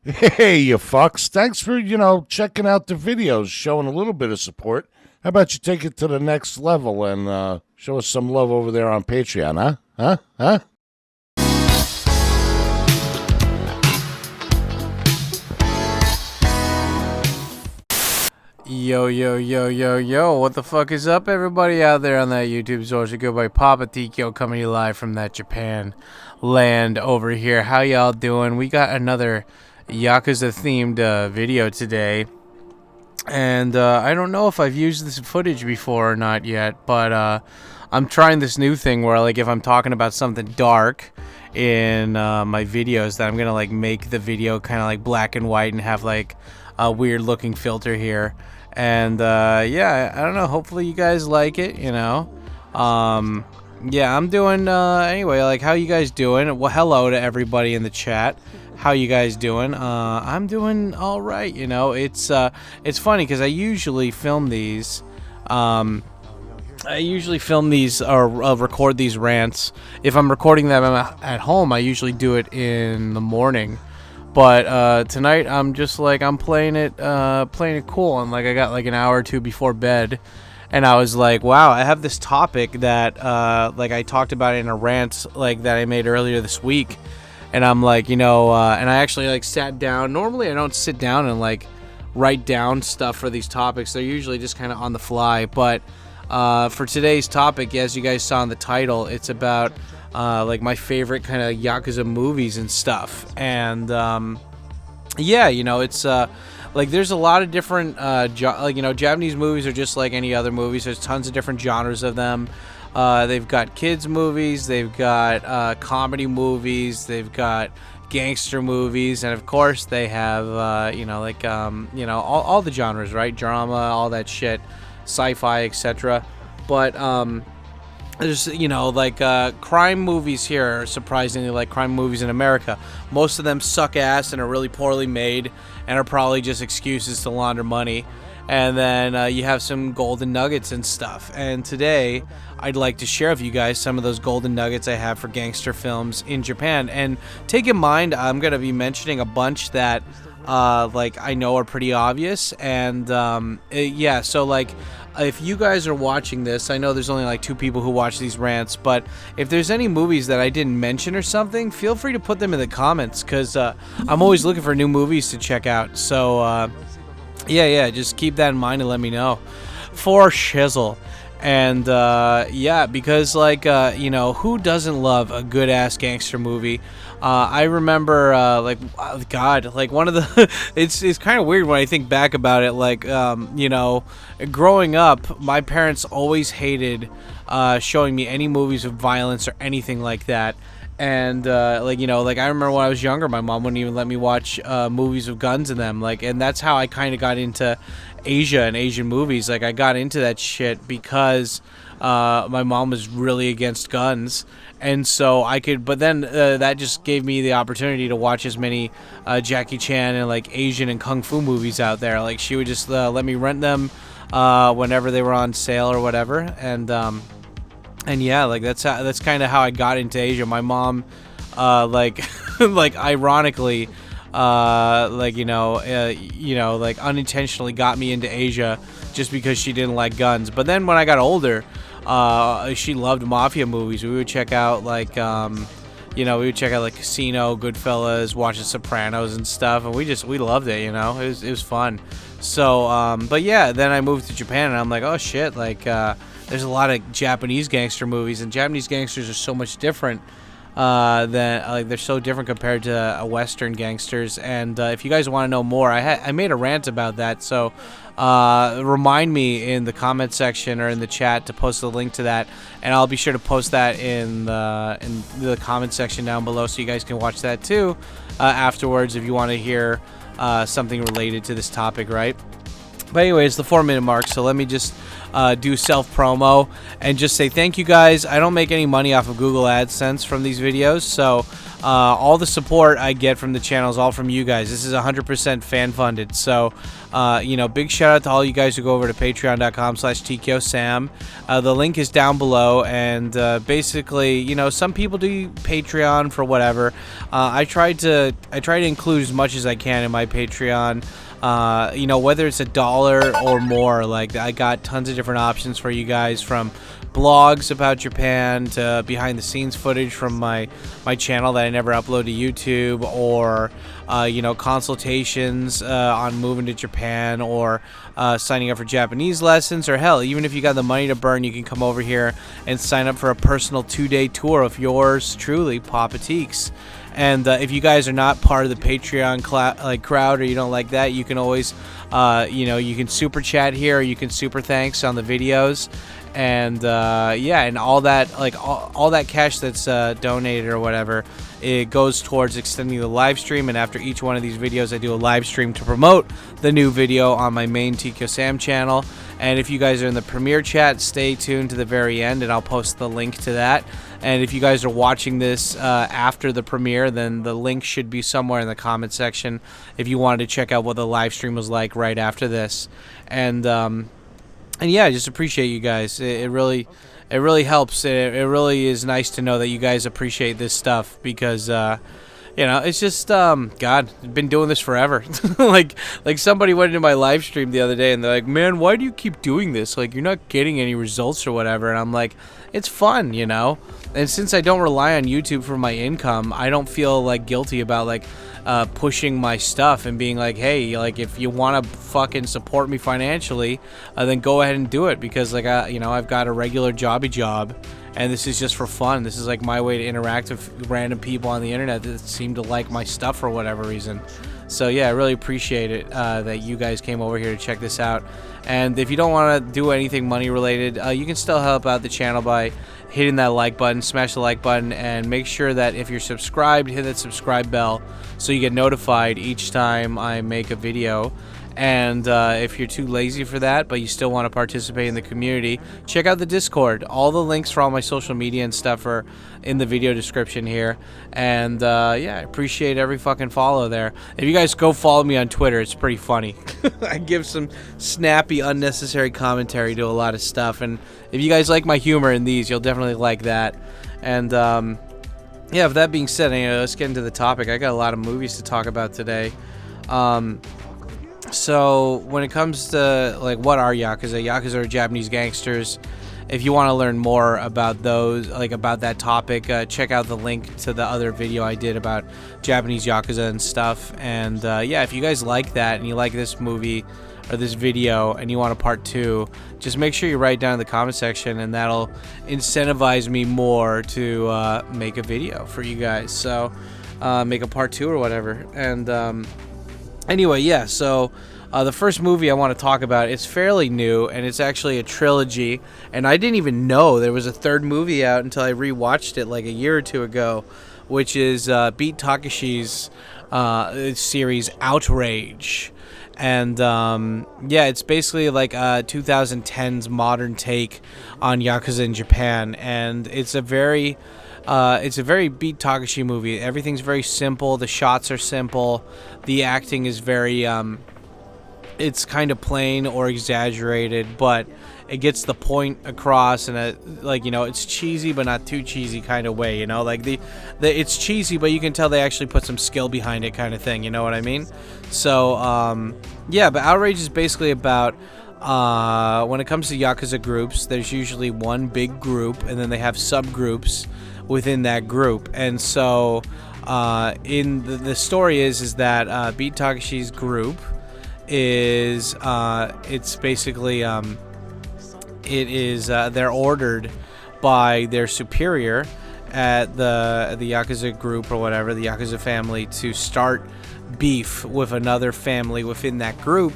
Hey, you fucks. Thanks for, checking out the videos, showing a little bit of support. How about you take it to the next level and show us some love over there on Patreon, huh? Huh? Huh? Yo, yo, yo, yo, yo, what the fuck is up, everybody out there on that YouTube source? You go by Papa Tikyo coming to you live from that Japan land over here. How y'all doing? We got another Yakuza themed video today. And I don't know if I've used this footage before or not yet, but I'm trying this new thing where, like, if I'm talking about something dark in my videos, that I'm gonna, like, make the video kind of like black and white and have, like, a weird looking filter here. And yeah, I don't know, hopefully you guys like it, yeah, I'm doing anyway. Like, how you guys doing? Well, hello to everybody in the chat. How you guys doing? I'm doing all right. It's funny because I usually film these or record these rants. If I'm recording them at home, I usually do it in the morning. But tonight I'm just like, I'm playing it cool, and like I got like an hour or two before bed, and I was like, wow, I have this topic that like I talked about in a rant like that I made earlier this week, and I'm like, and I actually like sat down. Normally I don't sit down and like write down stuff for these topics. They're usually just kind of on the fly. But for today's topic, as you guys saw in the title, it's about like my favorite kind of Yakuza movies and stuff. And yeah, it's like there's a lot of different Japanese movies are just like any other movies. There's tons of different genres of them. They've got kids movies, they've got comedy movies, they've got gangster movies, and of course they have all the genres, right? Drama, all that shit, sci-fi, etc. But there's crime movies here are surprisingly like crime movies in America. Most of them suck ass and are really poorly made and are probably just excuses to launder money. And then you have some golden nuggets and stuff. And today I'd like to share with you guys some of those golden nuggets I have for gangster films in Japan. And take in mind, I'm going to be mentioning a bunch that like I know are pretty obvious. And yeah, so like if you guys are watching this, I know there's only like 2 people who watch these rants, but if there's any movies that I didn't mention or something, feel free to put them in the comments, because I'm always looking for new movies to check out. So yeah, just keep that in mind and let me know. For shizzle. And yeah, because like who doesn't love a good ass gangster movie? I remember God, like one of the it's kind of weird when I think back about it, like growing up, my parents always hated showing me any movies of violence or anything like that. And like I remember when I was younger, my mom wouldn't even let me watch movies with guns in them, and that's how I kind of got into Asia and Asian movies. Like, I got into that shit because my mom was really against guns, and so I could, but then that just gave me the opportunity to watch as many Jackie Chan and like Asian and Kung Fu movies out there. Like, she would just let me rent them whenever they were on sale or whatever. And yeah, like that's kind of how I got into Asia. My mom, like ironically, like unintentionally got me into Asia just because she didn't like guns. But then when I got older, she loved mafia movies. We would check out like Casino, Goodfellas, watch The Sopranos and stuff, and we loved it. It was fun. So but yeah, then I moved to Japan, and I'm like, oh shit, like there's a lot of Japanese gangster movies, and Japanese gangsters are so much different than they're so different compared to Western gangsters. And if you guys want to know more, I made a rant about that, so remind me in the comment section or in the chat to post the link to that, and I'll be sure to post that in the comment section down below, so you guys can watch that too afterwards if you want to hear something related to this topic, right? But anyway, it's the 4-minute mark, so let me just do self-promo and just say thank you guys. I don't make any money off of Google AdSense from these videos, so all the support I get from the channel is all from you guys. This is 100% fan-funded, so you know, big shout-out to all you guys who go over to patreon.com/TKOSam. The link is down below, and basically, you know, some people do Patreon for whatever. I try to include as much as I can in my Patreon. You know, whether it's $1 or more, like I got tons of different options for you guys, from blogs about Japan to behind the scenes footage from my channel that I never upload to YouTube, or you know, consultations on moving to Japan, or signing up for Japanese lessons, or hell, even if you got the money to burn, you can come over here and sign up for a personal 2-day tour of yours truly, Papa Teeks. And if you guys are not part of the Patreon crowd, or you don't like that, you can always, you know, you can super chat here, or you can super thanks on the videos, and yeah, and all that, like all that cash that's donated or whatever, it goes towards extending the live stream. And after each one of these videos, I do a live stream to promote the new video on my main TKO Sam channel. And if you guys are in the premiere chat, stay tuned to the very end, and I'll post the link to that. And if you guys are watching this after the premiere, then the link should be somewhere in the comment section if you wanted to check out what the live stream was like right after this. And yeah, I just appreciate you guys. It really helps. It really is nice to know that you guys appreciate this stuff, because you know, it's just God, I've been doing this forever. like somebody went into my live stream the other day and they're like, "Man, why do you keep doing this? Like, you're not getting any results or whatever." And I'm like, it's fun, you know? And since I don't rely on YouTube for my income, I don't feel like guilty about like pushing my stuff and being like, hey, like if you want to fucking support me financially, then go ahead and do it, because like you know, I've got a regular job, and this is just for fun. This is like my way to interact with random people on the internet that seem to like my stuff for whatever reason. So yeah, I really appreciate it that you guys came over here to check this out. And if you don't want to do anything money related, you can still help out the channel by hitting that like button, smash the like button, and make sure that if you're subscribed, hit that subscribe bell so you get notified each time I make a video. And if you're too lazy for that, but you still want to participate in the community, check out the Discord. All the links for all my social media and stuff are in the video description here. And yeah, I appreciate every fucking follow there. If you guys go follow me on Twitter, it's pretty funny. I give some snappy, unnecessary commentary to a lot of stuff. And if you guys like my humor in these, you'll definitely like that. And yeah, with that being said, let's get into the topic. I got a lot of movies to talk about today. So when it comes to like what are Yakuza? Yakuza are Japanese gangsters. If you want to learn more about those, like about that topic, check out the link to the other video I did about Japanese Yakuza and stuff. And yeah, if you guys like that and you like this movie or this video and you want a part 2, just make sure you write down in the comment section, and that'll incentivize me more to make a video for you guys. So make a part 2 or whatever. And anyway, yeah, so the first movie I want to talk about, it's fairly new, and it's actually a trilogy, and I didn't even know there was a third movie out until I rewatched it like a year or two ago, which is Beat Takashi's series Outrage. And yeah, it's basically like 2010's modern take on Yakuza in Japan, and it's a very Beat Takashi movie. Everything's very simple. The shots are simple. The acting is very, it's kind of plain or exaggerated, but it gets the point across in a, like, you know, it's cheesy but not too cheesy kind of way, you know, like it's cheesy but you can tell they actually put some skill behind it kind of thing, you know what I mean? So yeah, but Outrage is basically about when it comes to Yakuza groups, there's usually one big group and then they have subgroups within that group. And so in the story is that Beat Takashi's group is it's basically they're ordered by their superior at the Yakuza group or whatever, the Yakuza family, to start beef with another family within that group.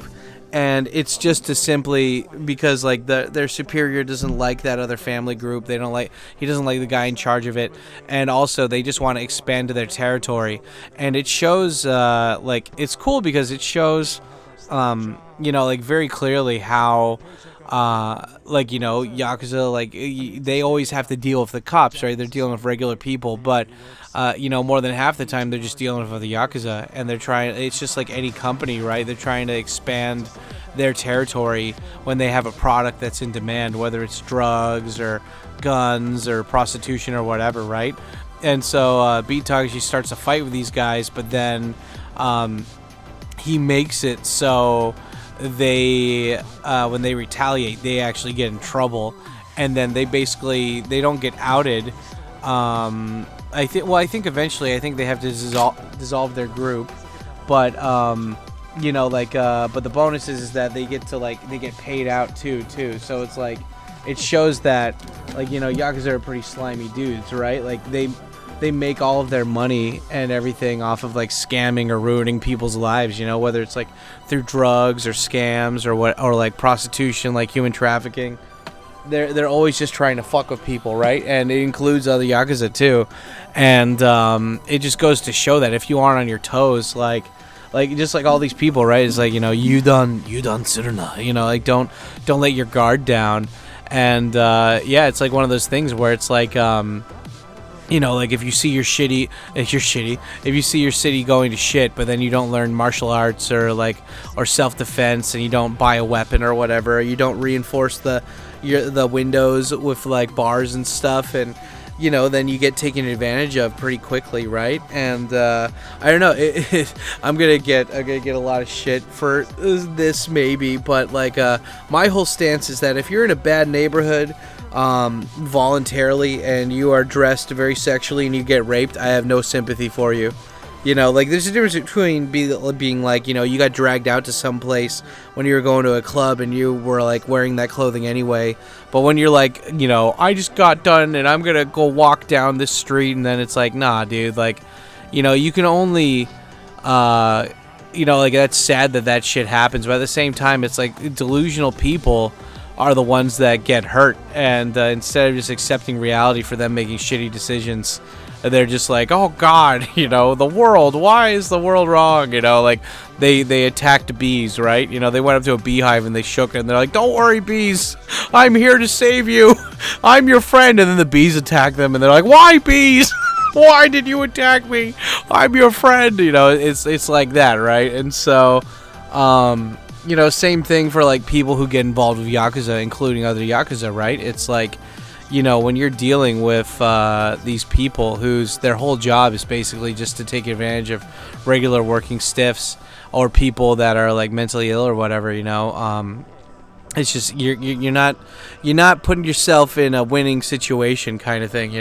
And it's just to simply because like their superior doesn't like that other family group. He doesn't like the guy in charge of it, and also they just want to expand to their territory. And it shows like it's cool because it shows like very clearly how like, Yakuza, like they always have to deal with the cops, right? They're dealing with regular people, but more than half the time they're just dealing with the Yakuza, and it's just like any company, right? They're trying to expand their territory when they have a product that's in demand, whether it's drugs or guns or prostitution or whatever, right? And so Beat Takashi starts a fight with these guys, but then he makes it so they when they retaliate, they actually get in trouble, and then they don't get outed. I think eventually they have to dissolve their group, but but the bonus is that they get paid out too. So it's like, it shows that, like, Yakuza are pretty slimy dudes, right? Like they make all of their money and everything off of like scamming or ruining people's lives, whether it's like through drugs or scams or like prostitution, like human trafficking. They're always just trying to fuck with people, right? And it includes other Yakuza too. And it just goes to show that if you aren't on your toes, like just like all these people, right? It's like, you done Suruna, like don't let your guard down. And it's like one of those things where it's like like if you see your city going to shit, but then you don't learn martial arts or self-defense, and you don't buy a weapon or whatever, you don't reinforce the windows with like bars and stuff, and then you get taken advantage of pretty quickly, right? And I don't know, I'm gonna get a lot of shit for this maybe, but like my whole stance is that if you're in a bad neighborhood voluntarily and you are dressed very sexually and you get raped, I have no sympathy for you. Like there's a difference between being like, you got dragged out to some place when you were going to a club and you were like wearing that clothing anyway, but when you're like, I just got done and I'm gonna go walk down this street, and then it's like, nah, dude, like, you can only like, that's sad that shit happens, but at the same time, it's like delusional people are the ones that get hurt, and instead of just accepting reality for them making shitty decisions, they're just like, oh god, the world, why is the world wrong? Like they attacked bees, right? They went up to a beehive and they shook it, and they're like, don't worry, bees, I'm here to save you, I'm your friend. And then the bees attack them, and they're like, why, bees? Why did you attack me? I'm your friend. It's like that, right? And so same thing for like people who get involved with Yakuza, including other Yakuza, right? It's like, when you're dealing with these people their whole job is basically just to take advantage of regular working stiffs or people that are like mentally ill or whatever, it's just you're not putting yourself in a winning situation kind of thing,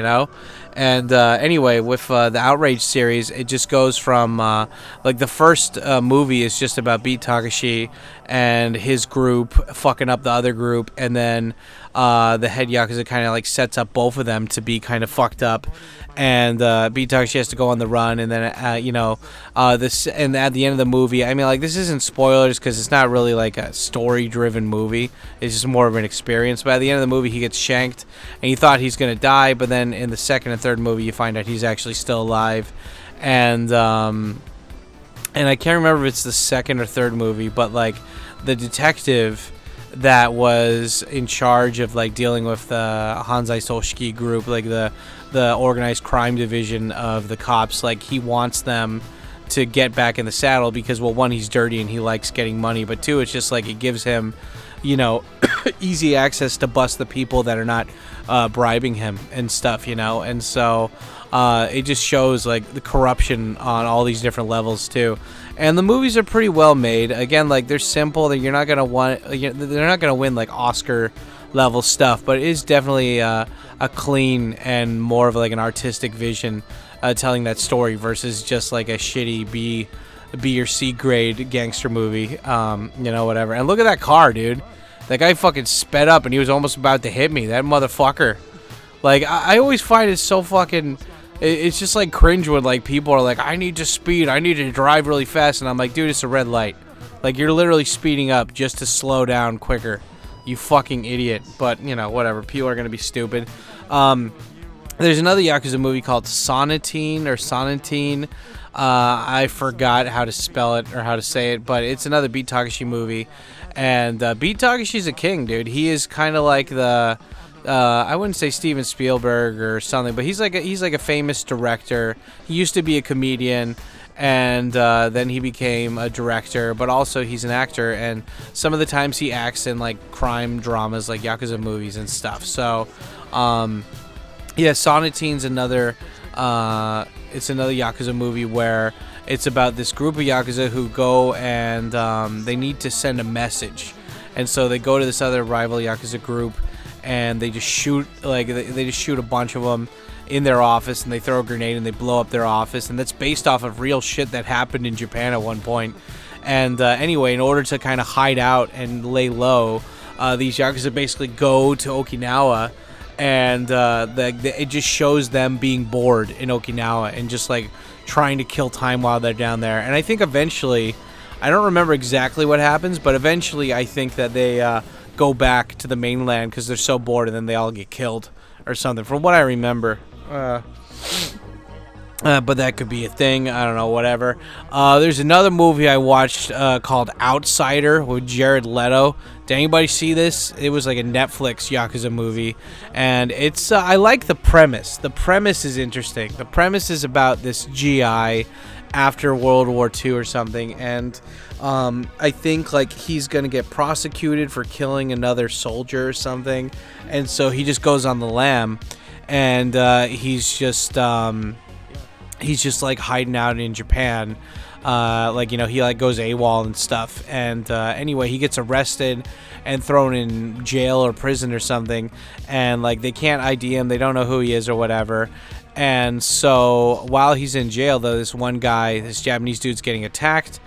And anyway, with the Outrage series, it just goes from like the first movie is just about Beat Takashi and his group fucking up the other group, and then the head Yakuza kind of like sets up both of them to be kind of fucked up, and Beat Takashi has to go on the run, and then this, and at the end of the movie, I mean, like, this isn't spoilers because it's not really like a story-driven movie. It's just more of an experience. But at the end of the movie, he gets shanked, and you thought he's gonna die, but then in the second and third movie, you find out he's actually still alive, and I can't remember if it's the second or third movie, but like the detective that was in charge of like dealing with the Hanzai Soshiki group, like the organized crime division of the cops, like he wants them to get back in the saddle because, well, one, he's dirty and he likes getting money, but two, it's just like it gives him, easy access to bust the people that are not bribing him and stuff, and so it just shows like the corruption on all these different levels too. And the movies are pretty well made. Again, like, they're simple. They're not gonna win like Oscar level stuff, but it is definitely a clean and more of like an artistic vision telling that story versus just like a shitty B or C grade gangster movie, whatever. And look at that car, dude. That guy fucking sped up and he was almost about to hit me. That motherfucker. Like, I always find it so fucking... It's just like cringe when like people are like, I need to speed, I need to drive really fast, and I'm like, dude, it's a red light. Like, you're literally speeding up just to slow down quicker. You fucking idiot. But, whatever. People are gonna be stupid. There's another Yakuza movie called Sonatine. I forgot how to spell it or how to say it, but it's another Beat Takeshi movie. And Beat Takeshi's a king, dude. He is kind of like the I wouldn't say Steven Spielberg or something, but he's like a famous director. He used to be a comedian, and then he became a director, but also he's an actor, and some of the times he acts in like crime dramas like Yakuza movies and stuff. So yeah, Sonatine's another it's another Yakuza movie where it's about this group of Yakuza who go and they need to send a message, and so they go to this other rival Yakuza group and they just shoot, like they just shoot a bunch of them in their office, and they throw a grenade and they blow up their office, and that's based off of real shit that happened in Japan at one point. And anyway, in order to kind of hide out and lay low, these Yakuza basically go to Okinawa, and it just shows them being bored in Okinawa and just like trying to kill time while they're down there. And I think eventually, I don't remember exactly what happens, but eventually I think that they go back to the mainland because they're so bored, and then they all get killed or something, from what I remember. But that could be a thing. I don't know, whatever. There's another movie I watched called Outsider with Jared Leto. Did anybody see this? It was like a Netflix Yakuza movie, and it's I like the premise. The premise is interesting. The premise is about this GI after World War II or something, and I think like he's gonna get prosecuted for killing another soldier or something, and so he just goes on the lam, and he's just like hiding out in Japan, like, you know, he like goes AWOL and stuff, and anyway, he gets arrested and thrown in jail or prison or something, and like they can't ID him, they don't know who he is or whatever. And so while he's in jail, though, this one guy, this Japanese dude's getting attacked,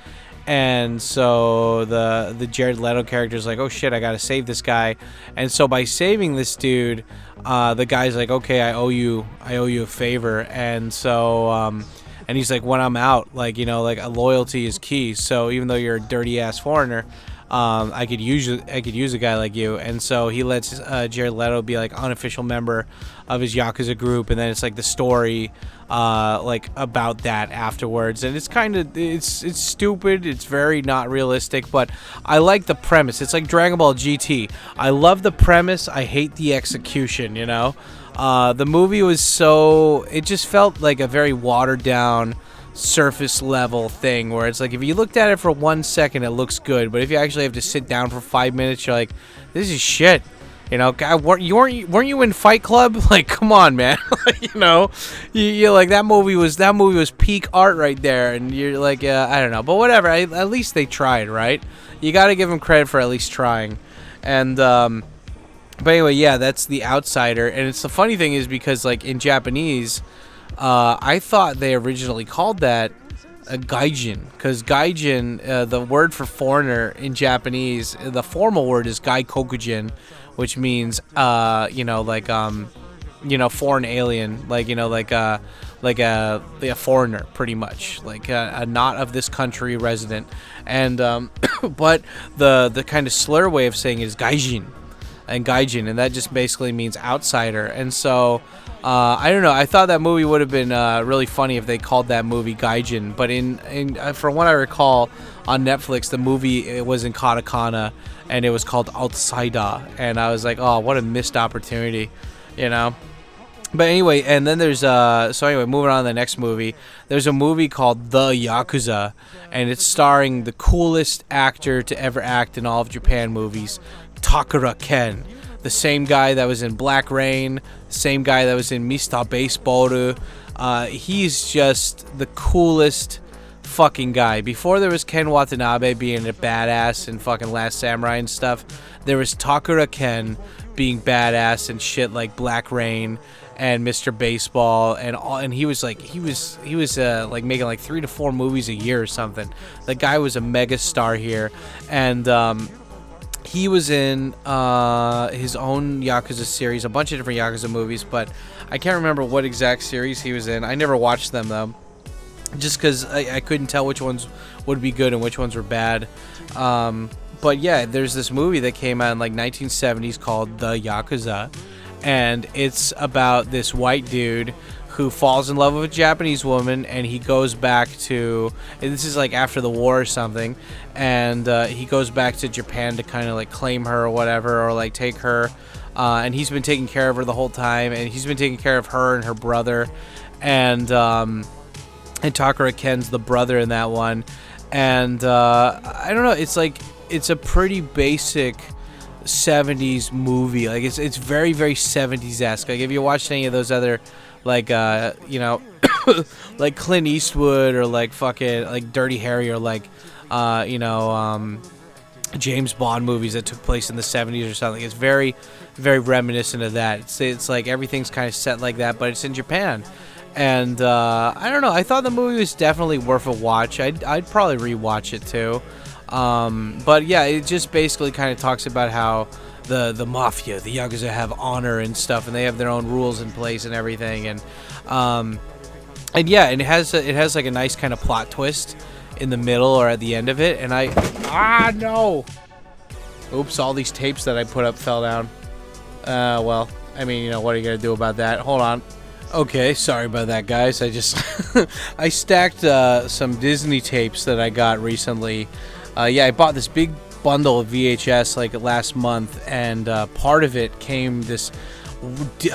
and so the Jared Leto character is like, oh shit, I gotta save this guy. And so by saving this dude, the guy's like, okay, I owe you a favor. And so and he's like, when I'm out, like, you know, like loyalty is key, so even though you're a dirty ass foreigner, I could use a guy like you. And so he lets Jared Leto be like unofficial member of his Yakuza group, and then it's like the story like about that afterwards. And it's kind of it's stupid, it's very not realistic, but I like the premise. It's like Dragon Ball GT. I love the premise, I hate the execution, you know. The movie was it just felt like a very watered down surface level thing, where it's like if you looked at it for 1 second it looks good, but if you actually have to sit down for 5 minutes, you're like, this is shit. You know, God, weren't you in Fight Club? Like, come on, man. You know, you're like, that movie was peak art right there, and you're like, I don't know, but whatever. At least they tried, right? You got to give them credit for at least trying. And but anyway, yeah, that's The Outsider. And it's the funny thing is, because like in Japanese, I thought they originally called that a gaijin, because gaijin, the word for foreigner in Japanese, the formal word is gaikokujin, which means you know, like you know, foreign alien, like, you know, like a foreigner, pretty much, like a not of this country resident. And but the kind of slur way of saying it is gaijin, and that just basically means outsider. And so I don't know, I thought that movie would have been really funny if they called that movie gaijin, but in from what I recall on Netflix, the movie, it was in katakana and it was called Outsider, and I was like, oh, what a missed opportunity, you know. But anyway, and then there's so anyway, moving on to the next movie, there's a movie called The Yakuza, and it's starring the coolest actor to ever act in all of Japan movies, Takara Ken. The same guy that was in Black Rain, the same guy that was in Mr. Baseball. He's just the coolest fucking guy. Before there was Ken Watanabe being a badass in fucking Last Samurai and stuff, there was Takara Ken being badass and shit like Black Rain and Mr. Baseball and all, and he was like making like 3 to 4 movies a year or something. The guy was a mega star here, and he was in his own Yakuza series, a bunch of different Yakuza movies, but I can't remember what exact series he was in. I never watched them, though, just because I couldn't tell which ones would be good and which ones were bad. But yeah, there's this movie that came out in like 1970s called The Yakuza, and it's about this white dude who falls in love with a Japanese woman, and he goes back to, and this is like after the war or something, and he goes back to Japan to kind of like claim her or whatever, or like take her, and he's been taking care of her the whole time, and he's been taking care of her and her brother, and Takara Ken's the brother in that one, and I don't know, it's like, it's a pretty basic 70s movie. Like it's very, very 70s-esque. Like if you watched any of those other, like you know, like Clint Eastwood or like fucking like Dirty Harry or like you know, James Bond movies that took place in the 70s or something, it's very, very reminiscent of that. It's like everything's kind of set like that, but it's in Japan. And I don't know, I thought the movie was definitely worth a watch. I'd probably rewatch it too. But yeah, it just basically kind of talks about how the mafia, the Yakuza, have honor and stuff, and they have their own rules in place and everything, and yeah, and it has like a nice kind of plot twist in the middle or at the end of it, and no, oops, all these tapes that I put up fell down. Well, I mean, you know, what are you gonna do about that? Hold on. Okay, sorry about that, guys. I just I stacked some Disney tapes that I got recently. Yeah, I bought this big bundle of VHS like last month, and part of it came this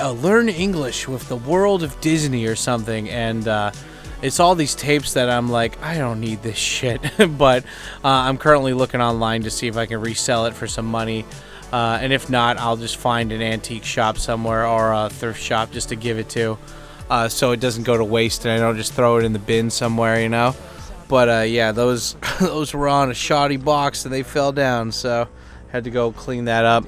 Learn English with the World of Disney or something, and it's all these tapes that I'm like, I don't need this shit, but I'm currently looking online to see if I can resell it for some money, and if not, I'll just find an antique shop somewhere or a thrift shop just to give it to, so it doesn't go to waste and I don't just throw it in the bin somewhere, you know. But yeah, those were on a shoddy box and they fell down, so had to go clean that up.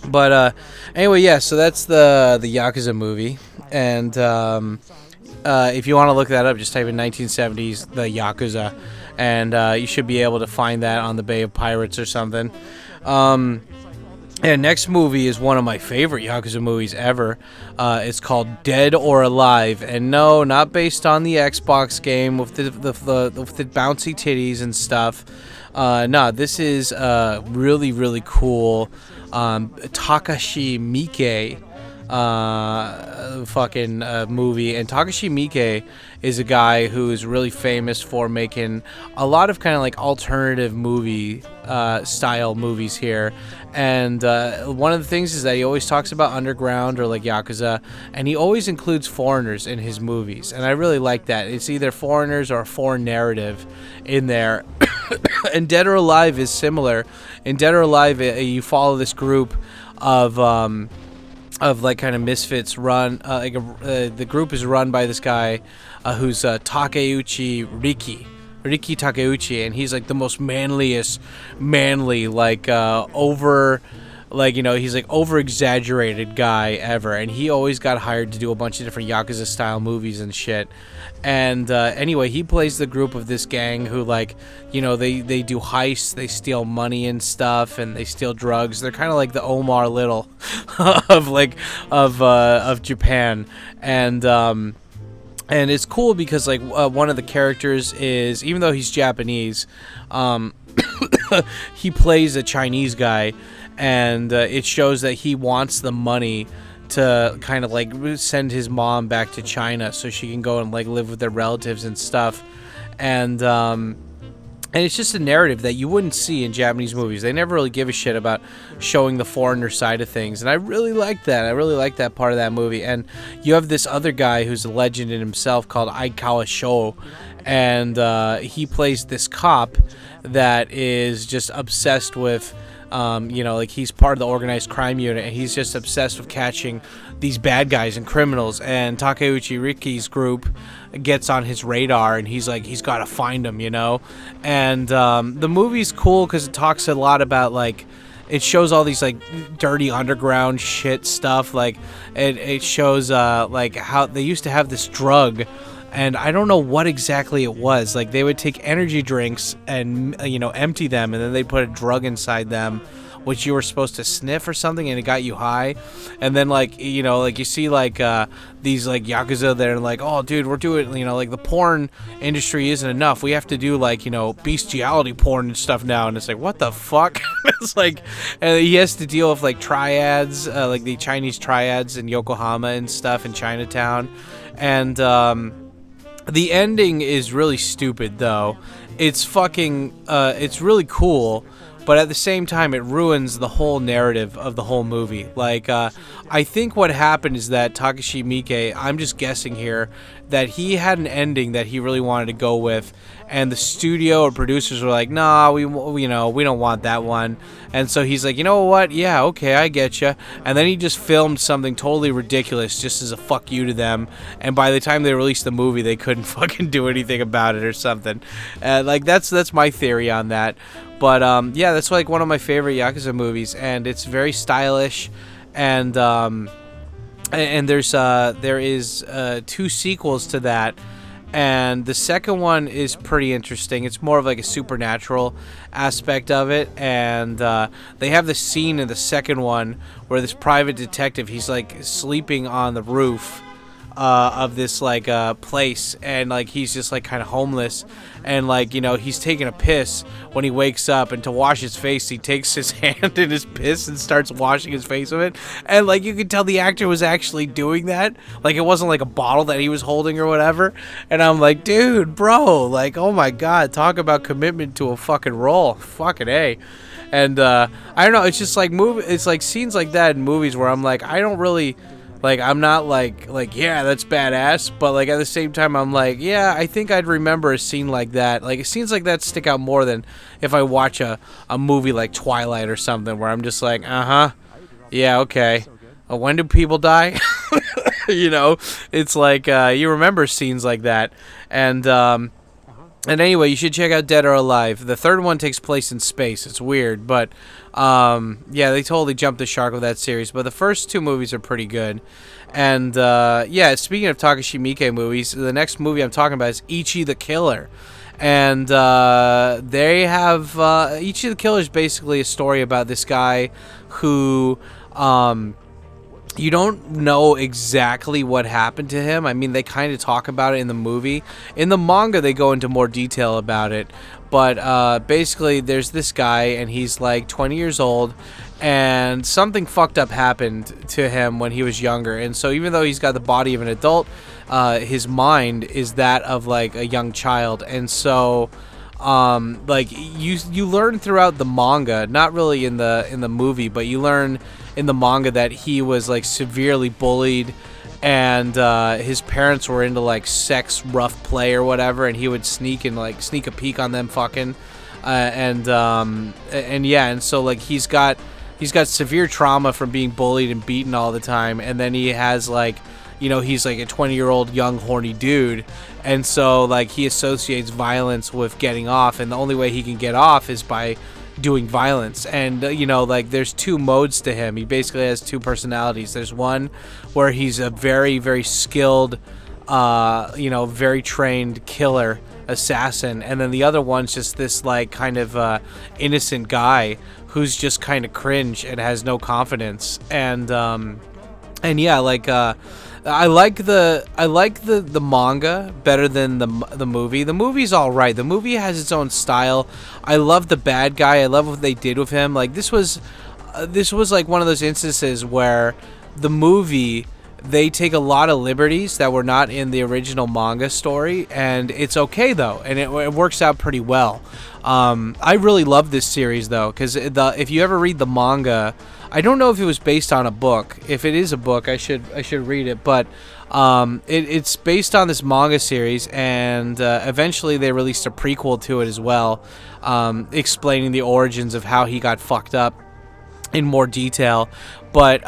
But anyway, yeah, so that's the Yakuza movie, and if you want to look that up, just type in 1970s the Yakuza, and you should be able to find that on the Bay of Pirates or something. And next movie is one of my favorite Yakuza movies ever. It's called Dead or Alive, and no, not based on the Xbox game with the bouncy titties and stuff. No, this is really, really cool. Takashi Miike fucking movie, and Takashi Miike is a guy who is really famous for making a lot of kind of like alternative movie style movies here, and one of the things is that he always talks about underground or like Yakuza, and he always includes foreigners in his movies, and I really like that. It's either foreigners or a foreign narrative in there. And Dead or Alive is similar. In Dead or Alive, you follow this group of like kind of misfits run. The group is run by this guy who's Takeuchi Riki Takeuchi, and he's like the most manly, like over, like, you know, he's like over exaggerated guy ever, and he always got hired to do a bunch of different Yakuza style movies and shit. And anyway, he plays the group of this gang who, like, you know, they do heists, they steal money and stuff, and they steal drugs. They're kind of like the Omar Little of Japan, and it's cool because like one of the characters is, even though he's Japanese, he plays a Chinese guy, and it shows that he wants the money to kind of like send his mom back to China so she can go and like live with their relatives and stuff, and it's just a narrative that you wouldn't see in Japanese movies. They never really give a shit about showing the foreigner side of things, and I really like that. I really like that part of that movie. And you have this other guy who's a legend in himself called Aikawa Sho, and he plays this cop that is just obsessed with, you know, like he's part of the organized crime unit, and he's just obsessed with catching these bad guys and criminals. And Takeuchi Riki's group gets on his radar, and he's like, he's got to find them, you know. And the movie's cool because it talks a lot about, like, it shows all these like dirty underground shit stuff. Like it shows like how they used to have this drug, and I don't know what exactly it was. Like they would take energy drinks and, you know, empty them, and then they put a drug inside them which you were supposed to sniff or something, and it got you high. And then like you see like these like Yakuza that are like, oh dude, we're doing, like the porn industry isn't enough, we have to do like bestiality porn and stuff now. And it's like, what the fuck? It's like, and he has to deal with like triads, like the Chinese triads in Yokohama and stuff in Chinatown. And the ending is really stupid though. It's fucking it's really cool, but at the same time it ruins the whole narrative of the whole movie. Like I think what happened is that Takashi Miike, I'm just guessing here, that he had an ending that he really wanted to go with, and the studio or producers were like, nah, we don't want that one. And so he's like, you know what, yeah, okay, I get you. And then he just filmed something totally ridiculous just as a fuck you to them, and by the time they released the movie they couldn't fucking do anything about it or something. Like that's my theory on that. But yeah, that's like one of my favorite Yakuza movies, and it's very stylish. And there is 2 sequels to that, and the second one is pretty interesting. It's more of like a supernatural aspect of it, and they have the scene in the second one where this private detective, he's like sleeping on the roof of this like place, and like he's just like kind of homeless, and like he's taking a piss when he wakes up, and to wash his face he takes his hand in his piss and starts washing his face with it. And like you could tell the actor was actually doing that, like it wasn't like a bottle that he was holding or whatever. And I'm like, dude, bro, like, oh my god, talk about commitment to a fucking role. Fucking A. And I don't know, it's just like it's like scenes like that in movies where I'm like, I don't really, like, I'm not like, yeah, that's badass, but like at the same time I'm like, yeah, I think I'd remember a scene like that. Like scenes like that stick out more than if I watch a movie like Twilight or something where I'm just like, yeah, okay. When do people die? It's like you remember scenes like that. And anyway, you should check out Dead or Alive. The third one takes place in space. It's weird, but yeah, they totally jumped the shark with that series. But the first 2 movies are pretty good. And yeah, speaking of Takashi Miike movies, the next movie I'm talking about is Ichi the Killer. And they have Ichi the Killer is basically a story about this guy who you don't know exactly what happened to him. I mean, they kind of talk about it in the movie. In the manga, they go into more detail about it. But basically, there's this guy, and he's like 20 years old, and something fucked up happened to him when he was younger. And so even though he's got the body of an adult, his mind is that of like a young child. And so like you learn throughout the manga, not really in the movie, but you learn in the manga that he was like severely bullied, and his parents were into like sex rough play or whatever, and he would sneak a peek on them fucking and yeah, and so like he's got severe trauma from being bullied and beaten all the time. And then he has like, he's like a 20-year-old young horny dude, and so like he associates violence with getting off, and the only way he can get off is by doing violence. And like there's 2 modes to him. He basically has 2 personalities. There's one where he's a very, very skilled very trained killer assassin, and then the other one's just this like kind of innocent guy who's just kind of cringe and has no confidence. And yeah, like I like the manga better than the movie. The movie's all right. The movie has its own style. I love the bad guy. I love what they did with him. Like this was like one of those instances where the movie, they take a lot of liberties that were not in the original manga story, and it's okay though, and it works out pretty well. I really love this series though, because if you ever read the manga, I don't know if it was based on a book. If it is a book, I should read it. But it's based on this manga series, and eventually they released a prequel to it as well, explaining the origins of how he got fucked up in more detail. But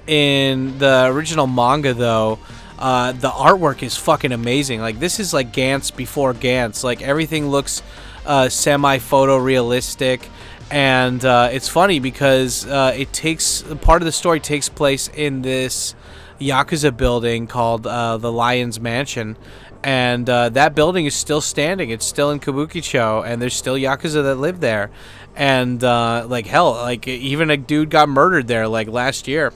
in the original manga, though, the artwork is fucking amazing. Like this is like Gantz before Gantz. Like everything looks semi-photorealistic. And it's funny because part of the story takes place in this Yakuza building called the Lion's Mansion, And that building is still standing. It's still in Kabukicho, and there's still Yakuza that live there. And like hell, like even a dude got murdered there like last year.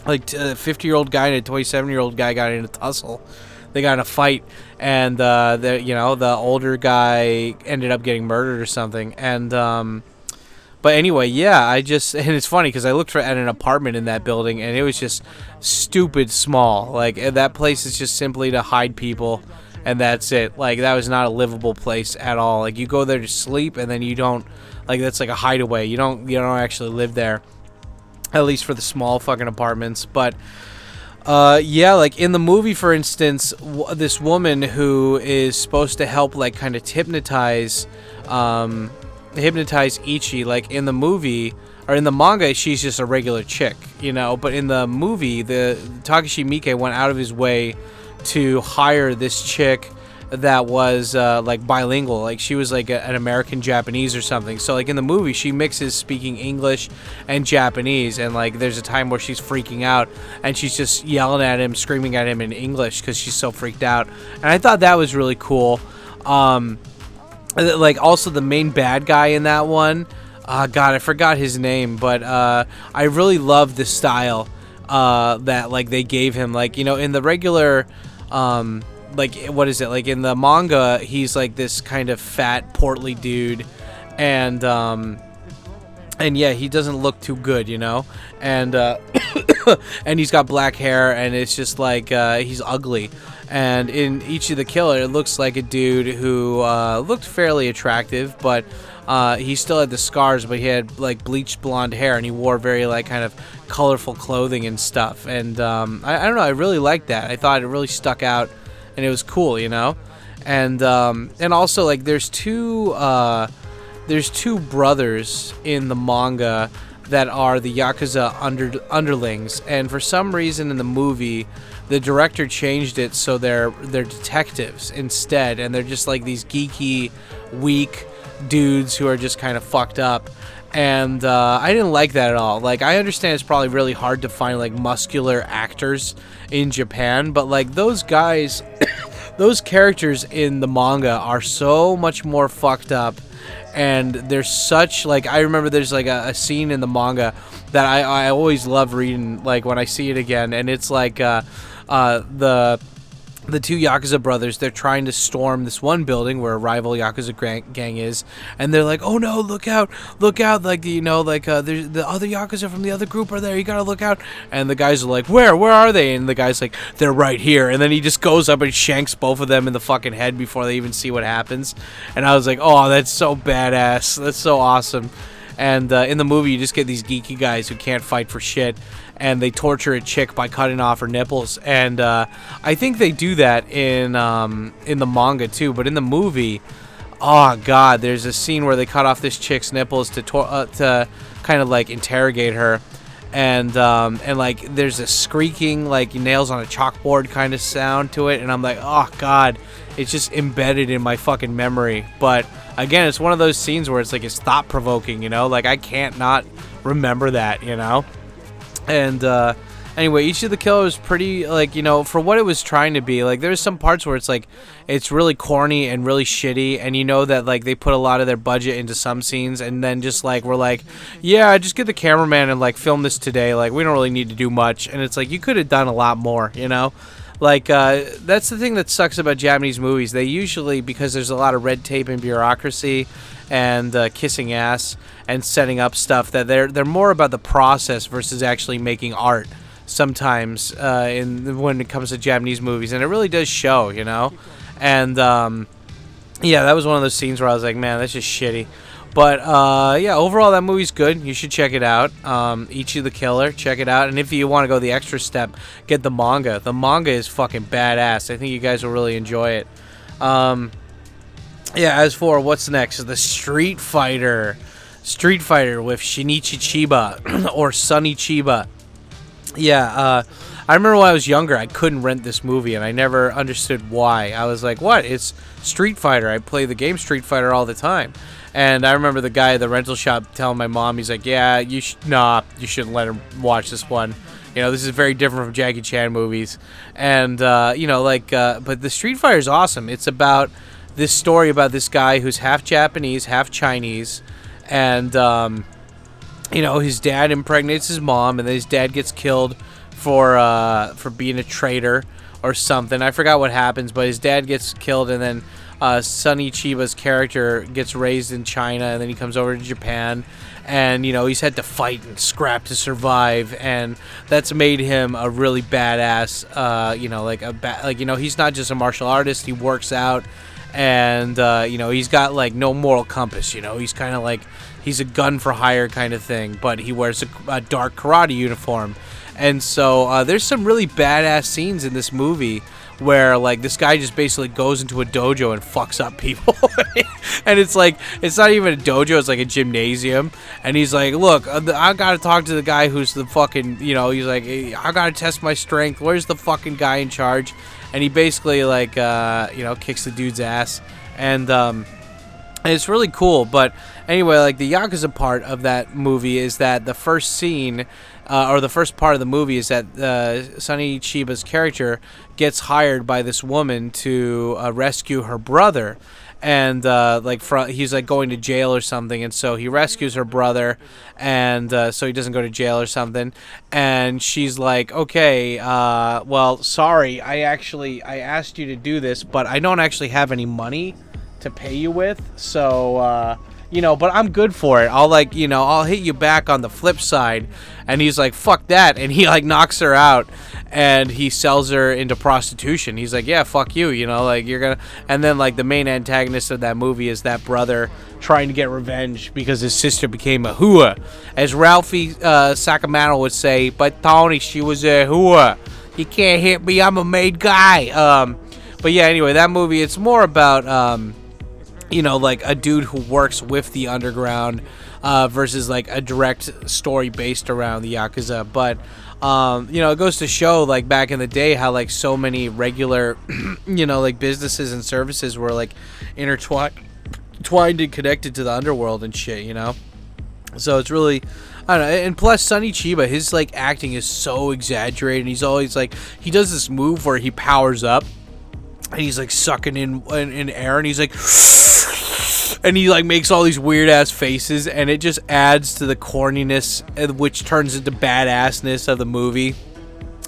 Like a 50-year-old guy and a 27-year-old guy got in a tussle. They got in a fight, and the older guy ended up getting murdered or something. And but anyway, yeah, and it's funny because I looked at an apartment in that building, and it was just stupid small. Like that place is just simply to hide people, and that's it. Like that was not a livable place at all. Like you go there to sleep, and then you don't. Like that's like a hideaway. You don't actually live there. At least for the small fucking apartments. But, yeah, like in the movie, for instance, this woman who is supposed to help, like, kind of hypnotize Ichi, like in the movie, or in the manga, she's just a regular chick, you know? But in the movie, the Takashi Miike went out of his way to hire this chick that was like bilingual, like she was like an American Japanese or something. So like in the movie she mixes speaking English and Japanese, and like there's a time where she's freaking out and she's just yelling at him, screaming at him in English because she's so freaked out. And I thought that was really cool. Like also the main bad guy in that one, God, I forgot his name, but I really love the style that like they gave him. Like, you know, in the regular like, what is it? Like, in the manga, he's, like, this kind of fat, portly dude, and yeah, he doesn't look too good, you know? And, and he's got black hair, and it's just, like, he's ugly. And in Ichi the Killer, it looks like a dude who, looked fairly attractive, but, he still had the scars, but he had, like, bleached blonde hair, and he wore very, like, kind of colorful clothing and stuff. And, I don't know, I really liked that. I thought it really stuck out. And it was cool, you know, and also like there's two brothers in the manga that are the Yakuza underlings, and for some reason in the movie, the director changed it so they're detectives instead, and they're just like these geeky, weak dudes who are just kind of fucked up. And I didn't like that at all. Like, I understand it's probably really hard to find like muscular actors in Japan, but like those guys, those characters in the manga are so much more fucked up, and there's such like, I remember there's like a scene in the manga that I always love reading, like when I see it again, and it's like the two Yakuza brothers, they're trying to storm this one building where a rival Yakuza gang is, and they're like, oh no, look out, like, you know, like, there's the other Yakuza from the other group are there, you gotta look out. And the guys are like, where are they? And the guy's like, they're right here. And then he just goes up and shanks both of them in the fucking head before they even see what happens. And I was like, oh, that's so badass, that's so awesome. And in the movie, you just get these geeky guys who can't fight for shit, and they torture a chick by cutting off her nipples. And I think they do that in the manga too. But in the movie, oh god, there's a scene where they cut off this chick's nipples to kind of like interrogate her, and like there's a squeaking like nails on a chalkboard kind of sound to it, and I'm like, oh god, it's just embedded in my fucking memory. But again, it's one of those scenes where it's like it's thought provoking, you know, like I can't not remember that, you know. And anyway, Ichi the Killer was pretty, like, you know, for what it was trying to be. Like, there's some parts where it's like it's really corny and really shitty, and you know that like they put a lot of their budget into some scenes, and then just like we're like, yeah, just get the cameraman and like film this today. Like, we don't really need to do much. And it's like you could have done a lot more, you know. Like, that's the thing that sucks about Japanese movies. They usually, because there's a lot of red tape and bureaucracy and kissing ass and setting up stuff, that they're more about the process versus actually making art sometimes when it comes to Japanese movies. And it really does show, you know? And, yeah, that was one of those scenes where I was like, man, that's just shitty. But, yeah, overall, that movie's good. You should check it out. Ichi the Killer, check it out. And if you want to go the extra step, get the manga. The manga is fucking badass. I think you guys will really enjoy it. Yeah, as for what's next, the Street Fighter. Street Fighter with Shinichi Chiba, or Sonny Chiba. Yeah, I remember when I was younger, I couldn't rent this movie, and I never understood why. I was like, what? It's Street Fighter. I play the game Street Fighter all the time. And I remember the guy at the rental shop telling my mom, he's like, yeah, you shouldn't let him watch this one. You know, this is very different from Jackie Chan movies. And, you know, like, but the Street Fighter is awesome. It's about this story about this guy who's half Japanese, half Chinese. And, you know, his dad impregnates his mom, and then his dad gets killed for being a traitor or something. I forgot what happens, but his dad gets killed, and then Sonny Chiba's character gets raised in China, and then he comes over to Japan, and you know he's had to fight and scrap to survive, and that's made him a really badass. You know, like you know, he's not just a martial artist; he works out, and you know, he's got like no moral compass. You know, he's kind of like he's a gun for hire kind of thing, but he wears a dark karate uniform. And so there's some really badass scenes in this movie where like this guy just basically goes into a dojo and fucks up people. And it's like, it's not even a dojo, it's like a gymnasium. And he's like, look, I gotta talk to the guy who's the fucking, you know, he's like, hey, I gotta test my strength. Where's the fucking guy in charge? And he basically like, you know, kicks the dude's ass. And it's really cool. But anyway, like the Yakuza part of that movie is that the first scene, or the first part of the movie is that Sonny Chiba's character gets hired by this woman to rescue her brother. And he's like going to jail or something, and so he rescues her brother, and so he doesn't go to jail or something. And she's like, okay, well, sorry, I asked you to do this, but I don't actually have any money to pay you with, so you know, but I'm good for it. I'll hit you back on the flip side. And he's like, fuck that. And he like knocks her out, and he sells her into prostitution. He's like, yeah, fuck you, you know, like you're gonna. And then like the main antagonist of that movie is that brother trying to get revenge because his sister became a hua. As Ralphie Sakamoto would say, but Tony, she was a hua. You can't hit me, I'm a made guy. But yeah, anyway, that movie, it's more about you know, like a dude who works with the underground versus like a direct story based around the Yakuza. But you know, it goes to show like back in the day how like so many regular you know, like businesses and services were like intertwined and connected to the underworld and shit, you know. So it's really, I don't know. And plus Sonny Chiba, his like acting is so exaggerated, and he's always like, he does this move where he powers up and he's like sucking in air, and he's like and he like makes all these weird ass faces, and it just adds to the corniness, which turns into badassness of the movie.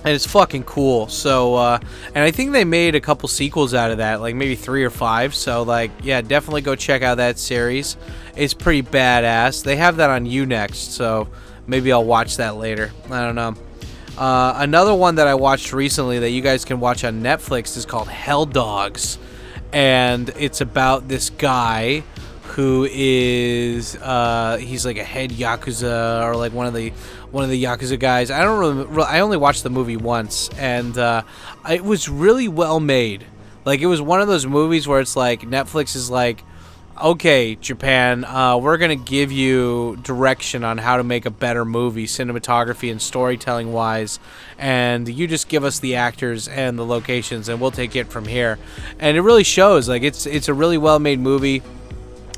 And it's fucking cool. So and I think they made a couple sequels out of that, like maybe 3 or 5. So like, yeah, definitely go check out that series. It's pretty badass. They have that on Unext, so maybe I'll watch that later. I don't know. Another one that I watched recently that you guys can watch on Netflix is called Hell Dogs, and it's about this guy who is he's like a head Yakuza, or like one of the Yakuza guys. I only watched the movie once, and it was really well made. Like, it was one of those movies where it's like Netflix is like, okay, Japan, we're going to give you direction on how to make a better movie, cinematography and storytelling wise, and you just give us the actors and the locations, and we'll take it from here. And it really shows. Like, it's a really well made movie.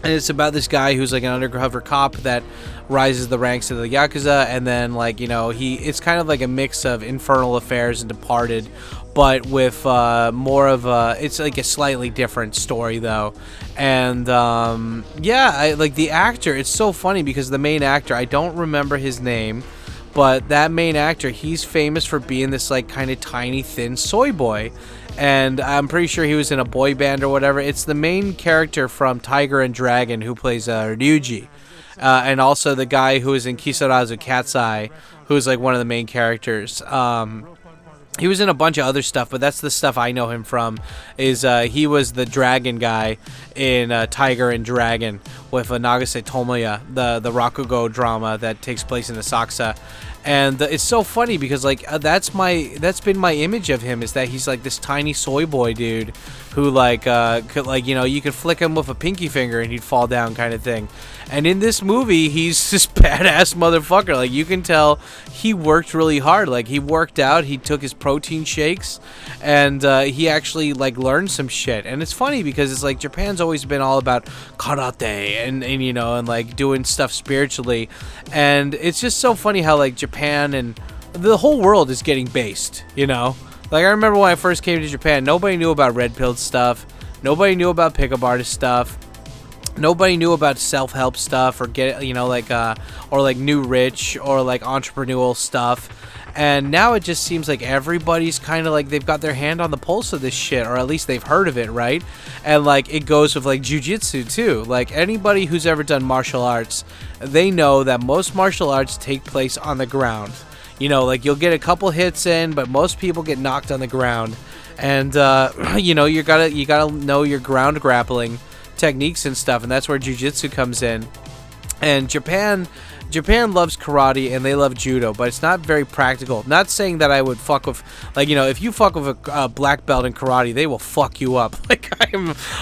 And it's about this guy who's like an undercover cop that rises the ranks of the Yakuza, and then like, you know, it's kind of like a mix of Infernal Affairs and Departed, but with more of it's like a slightly different story though. And yeah, I like the actor. It's so funny because the main actor, I don't remember his name, but that main actor, he's famous for being this like kind of tiny, thin soy boy. And I'm pretty sure he was in a boy band or whatever. It's the main character from Tiger and Dragon who plays Ryuji. And also the guy who is in Kisarazu Cat's Eye, who's like one of the main characters. He was in a bunch of other stuff, but that's the stuff I know him from. Is he was the dragon guy in Tiger and Dragon with Nagase Tomoya, the Rakugo drama that takes place in Asakusa. And it's so funny because like that's been my image of him, is that he's like this tiny soy boy dude who like could, like, you know, you could flick him with a pinky finger and he'd fall down kind of thing. And in this movie, he's this badass motherfucker. Like, you can tell he worked really hard. Like, he worked out, he took his protein shakes, and he actually like learned some shit. And it's funny because it's like Japan's always been all about karate and you know, and like doing stuff spiritually. And it's just so funny how like Japan and the whole world is getting based, you know? Like, I remember when I first came to Japan, nobody knew about red pill stuff. Nobody knew about pickup artist stuff. Nobody knew about self-help stuff or or like new rich or like entrepreneurial stuff. And now it just seems like everybody's kind of like they've got their hand on the pulse of this shit, or at least they've heard of it, right? And like it goes with like jujitsu too. Like anybody who's ever done martial arts, they know that most martial arts take place on the ground. You know, like you'll get a couple hits in, but most people get knocked on the ground. And you gotta know your ground grappling techniques and stuff, and that's where jiu-jitsu comes in. And Japan loves karate and they love judo, but it's not very practical. Not saying that I would fuck with, like, you know, if you fuck with a black belt in karate, they will fuck you up. Like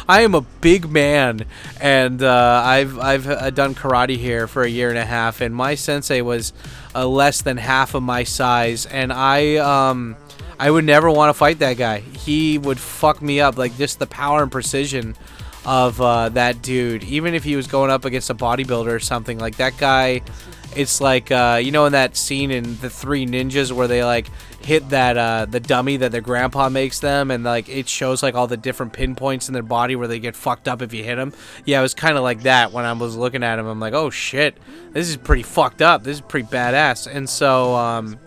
I am a big man, and I've done karate here for a year and a half, and my sensei was less than half of my size, and I would never want to fight that guy. He would fuck me up, like just the power and precision of that dude. Even if he was going up against a bodybuilder or something, like that guy, it's like in that scene in The Three Ninjas where they like hit that the dummy that their grandpa makes them, and like it shows like all the different pinpoints in their body where they get fucked up if you hit them. Yeah, it was kind of like that when I was looking at him. I'm like, oh shit, this is pretty fucked up. This is pretty badass. And so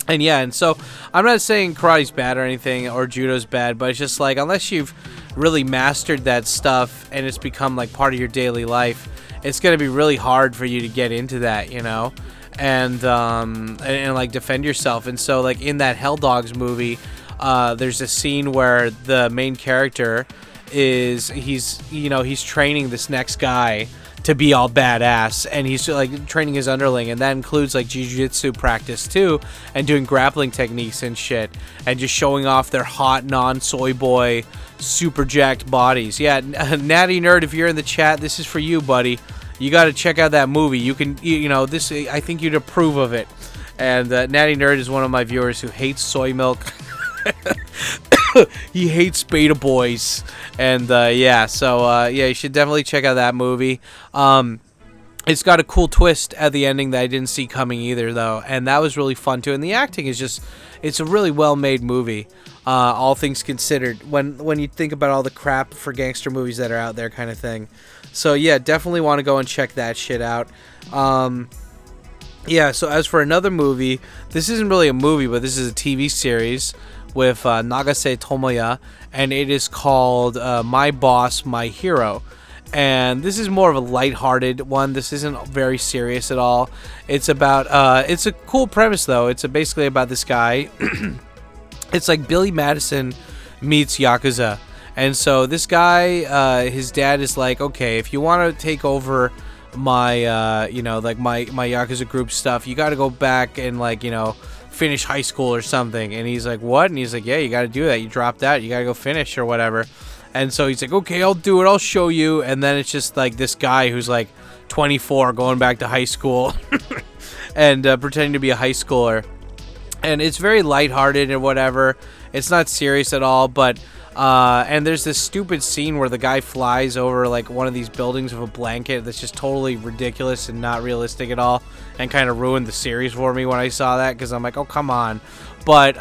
and so I'm not saying karate's bad or anything, or judo's bad, but it's just like, unless you've really mastered that stuff and it's become like part of your daily life, it's going to be really hard for you to get into that, you know, and like defend yourself. And so like in that Hell Dogs movie, there's a scene where the main character he's training this next guy to be all badass, and he's like training his underling, and that includes like jiu-jitsu practice too, and doing grappling techniques and shit, and just showing off their hot non-soy boy super jacked bodies. Yeah, Natty Nerd, if you're in the chat, this is for you, buddy. You got to check out that movie. You can, this, I think you'd approve of it. And Natty Nerd is one of my viewers who hates soy milk. He hates beta boys. And you should definitely check out that movie. It's got a cool twist at the ending that I didn't see coming either, though, and that was really fun too. And the acting is just—it's a really well-made movie, all things considered. When you think about all the crap for gangster movies that are out there, kind of thing. So yeah, definitely want to go and check that shit out. So as for another movie, this isn't really a movie, but this is a TV series with Nagase Tomoya, and it is called My Boss, My Hero. And this is more of a lighthearted one. This isn't very serious at all. It's about it's a cool premise though. It's basically about this guy. It's like Billy Madison meets Yakuza. And so this guy, his dad is like, okay, if you want to take over my my Yakuza group stuff, you got to go back and finish high school or something. And he's like, what? And he's like, yeah, you got to do that. You dropped out. You got to go finish or whatever. And so he's like, okay, I'll do it. I'll show you. And then it's just like this guy who's like 24 going back to high school and pretending to be a high schooler. And it's very lighthearted and whatever. It's not serious at all. But and there's this stupid scene where the guy flies over like one of these buildings with a blanket that's just totally ridiculous and not realistic at all, and kind of ruined the series for me when I saw that, because I'm like, oh, come on. But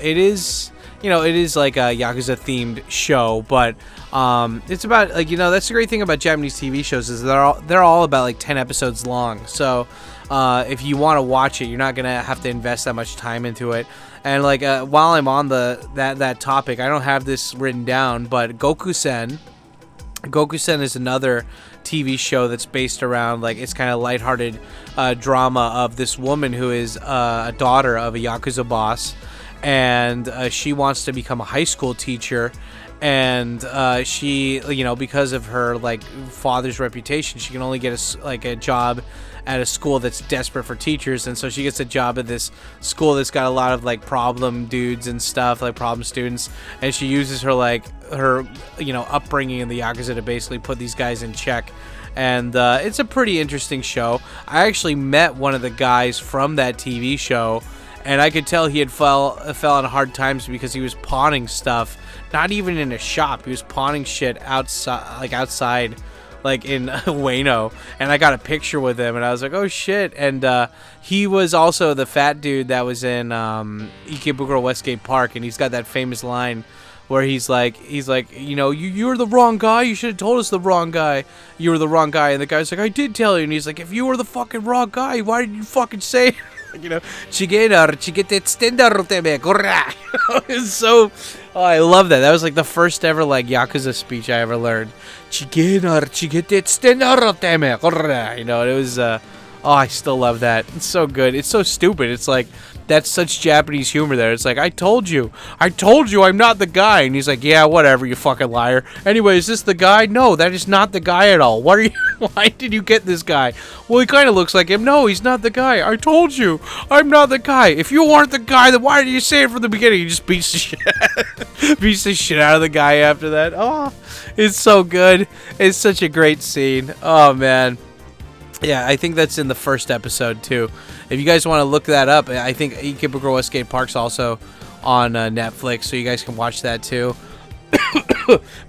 it is... it is like a Yakuza themed show, but it's about that's the great thing about Japanese TV shows is they're all about like 10 episodes long. So if you want to watch it, you're not gonna have to invest that much time into it. And while I'm on that topic, I don't have this written down, but Goku-sen is another TV show that's based around it's kind of lighthearted drama of this woman who is a daughter of a Yakuza boss. And she wants to become a high school teacher, and she, because of her father's reputation, she can only get a job at a school that's desperate for teachers. And so she gets a job at this school that's got a lot of problem dudes and stuff, problem students, and she uses her upbringing in the Yakuza to basically put these guys in check. And it's a pretty interesting show. I actually met one of the guys from that TV show, and I could tell he had fell on hard times because he was pawning stuff, not even in a shop. He was pawning shit outside like in Ueno, and I got a picture with him, and I was like, oh shit. And he was also the fat dude that was in Ikebukuro Westgate Park, and he's got that famous line where he's like, you know, you're the wrong guy. You should have told us the wrong guy. You were the wrong guy. And the guy's like, I did tell you. And he's like, if you were the fucking wrong guy, why did you fucking say it? You know, it's so. Oh, I love that. That was like the first ever like Yakuza speech I ever learned. You know, it was. Oh, I still love that. It's so good. It's so stupid. It's like, that's such Japanese humor there. It's like, I told you I'm not the guy. And he's like, yeah, whatever, you fucking liar. Anyway, is this the guy? No, that is not the guy at all. What are you? Why did you get this guy? Well, he kind of looks like him. No, he's not the guy. I told you, I'm not the guy. If you weren't the guy, then why did you say it from the beginning? He just beats the shit out of the guy after that. Oh, it's so good. It's such a great scene. Oh, man. Yeah, I think that's in the first episode, too. If you guys want to look that up, I think Ikebukuro Westgate Park's also on Netflix, so you guys can watch that, too.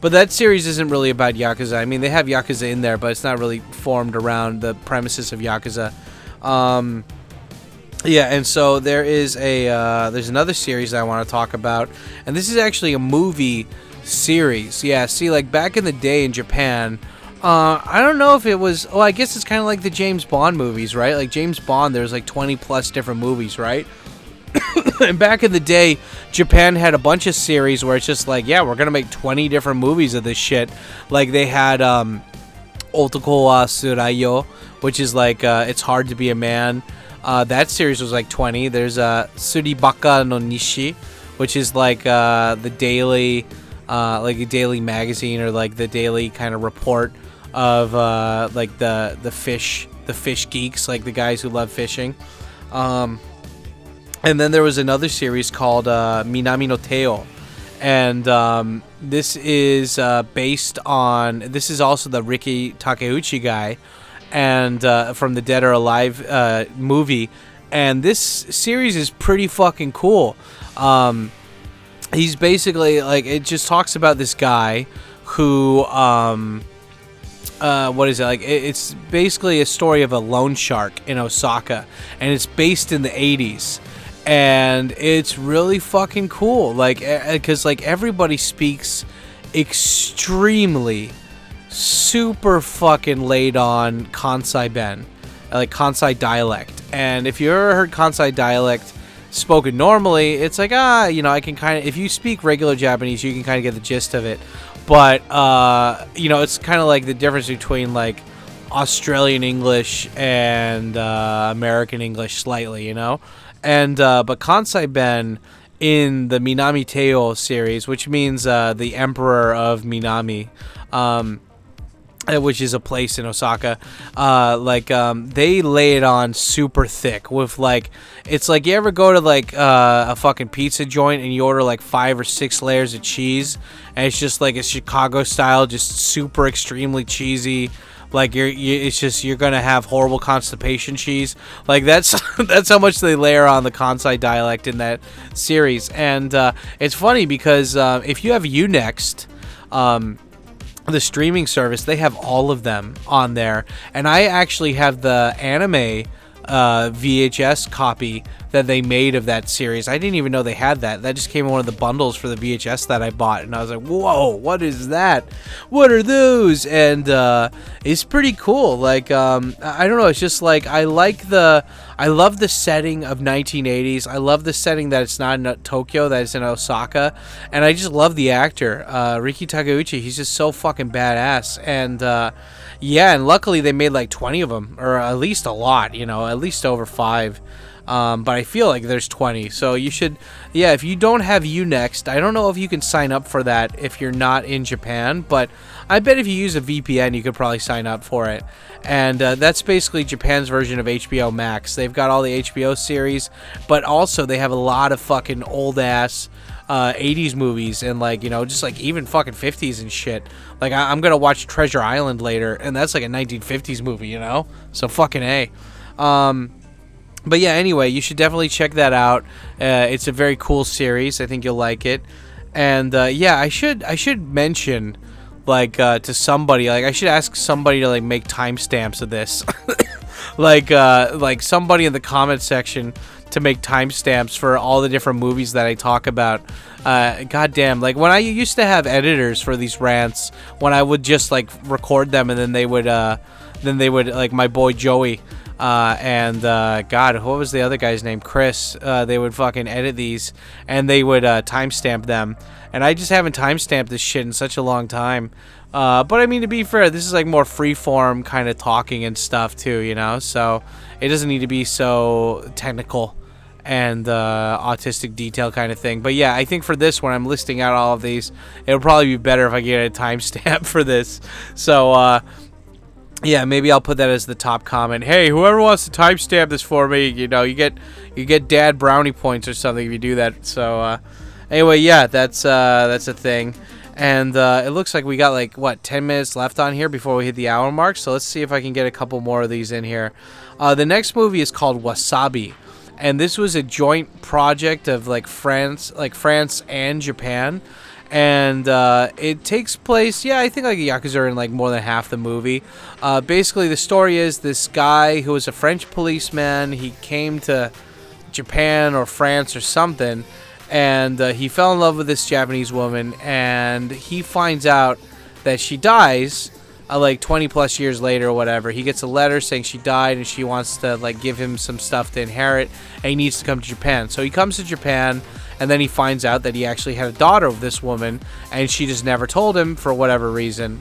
But that series isn't really about Yakuza. I mean, they have Yakuza in there, but it's not really formed around the premises of Yakuza. Yeah, and so there is there's another series that I want to talk about, and this is actually a movie series. Yeah, see, like, back in the day in Japan, I don't know if it was... Well, I guess it's kind of like the James Bond movies, right? Like, James Bond, there's like 20-plus different movies, right? And back in the day, Japan had a bunch of series where it's just like, yeah, we're going to make 20 different movies of this shit. Like, they had Otoko wa Surayo, which is like, It's Hard to Be a Man. That series was like 20. There's Suribaka no Nishi, which is like the daily... like a daily magazine or like the daily kind of report of like the fish geeks, like the guys who love fishing. And then there was another series called Minami no Teiou, and this is based on, this is also the Riki Takeuchi guy, and from the Dead or Alive movie, and this series is pretty fucking cool. He's basically like, it just talks about this guy who what is it, like, it's basically a story of a loan shark in Osaka, and it's based in the 80s, and it's really fucking cool, like, because like everybody speaks extremely super fucking laid on Kansai Ben, like Kansai dialect. And if you ever heard Kansai dialect spoken normally, it's like, you know, I can kind of, if you speak regular Japanese, you can kind of get the gist of it. But you know, it's kind of like the difference between like Australian English and American English slightly, you know. And but Kansai Ben in the Minami Teiou series, which means the Emperor of Minami, which is a place in Osaka, they lay it on super thick with, like, it's like, you ever go to like a fucking pizza joint and you order like 5 or 6 layers of cheese, and it's just like a Chicago style, just super extremely cheesy, like it's just, you're gonna have horrible constipation cheese. Like, that's that's how much they layer on the Kansai dialect in that series. And it's funny because if you have Unext, the streaming service, they have all of them on there, and I actually have the anime VHS copy that they made of that series. I didn't even know they had that. That just came in one of the bundles for the VHS that I bought, and I was like, whoa, what is that? What are those? And it's pretty cool. Like, I don't know, it's just like, I love the setting of 1980s. I love the setting that it's not in Tokyo, that it's in Osaka, and I just love the actor, Riki Takeuchi. He's just so fucking badass. And yeah, and luckily they made like 20 of them, or at least a lot, you know, at least over 5. But I feel like there's 20, so you should, yeah, if you don't have Unext, I don't know if you can sign up for that if you're not in Japan, but I bet if you use a VPN, you could probably sign up for it. And that's basically Japan's version of HBO Max. They've got all the HBO series, but also they have a lot of fucking old-ass 80s movies, and, like, you know, just like even fucking 50s and shit. Like, I'm gonna watch Treasure Island later, and that's like a 1950s movie, you know? So fucking A. But yeah, anyway, you should definitely check that out. It's a very cool series. I think you'll like it. And yeah, I should mention, like to somebody. Like I should ask somebody to like make timestamps of this. like somebody in the comment section to make timestamps for all the different movies that I talk about. Goddamn, like when I used to have editors for these rants, when I would just like record them and then they would like my boy Joey and God, what was the other guy's name? Chris. They would fucking edit these and they would timestamp them. And I just haven't timestamped this shit in such a long time. But I mean, to be fair, this is like more freeform kind of talking and stuff too, you know? So it doesn't need to be so technical and autistic detail kind of thing. But yeah, I think for this one, I'm listing out all of these. It'll probably be better if I get a timestamp for this. So, yeah, maybe I'll put that as the top comment. Hey, whoever wants to timestamp this for me, you know, you get dad brownie points or something if you do that. So, anyway, yeah, that's a thing. And it looks like we got like, what, 10 minutes left on here before we hit the hour mark. So let's see if I can get a couple more of these in here. The next movie is called Wasabi. And this was a joint project of like France and Japan. And it takes place, yeah, I think like the Yakuza are in like more than half the movie. Basically, the story is this guy who was a French policeman. He came to Japan or France or something. And he fell in love with this Japanese woman, and he finds out that she dies like 20 plus years later or whatever. He gets a letter saying she died and she wants to like give him some stuff to inherit, and he needs to come to Japan. So he comes to Japan, and then he finds out that he actually had a daughter of this woman, and she just never told him for whatever reason.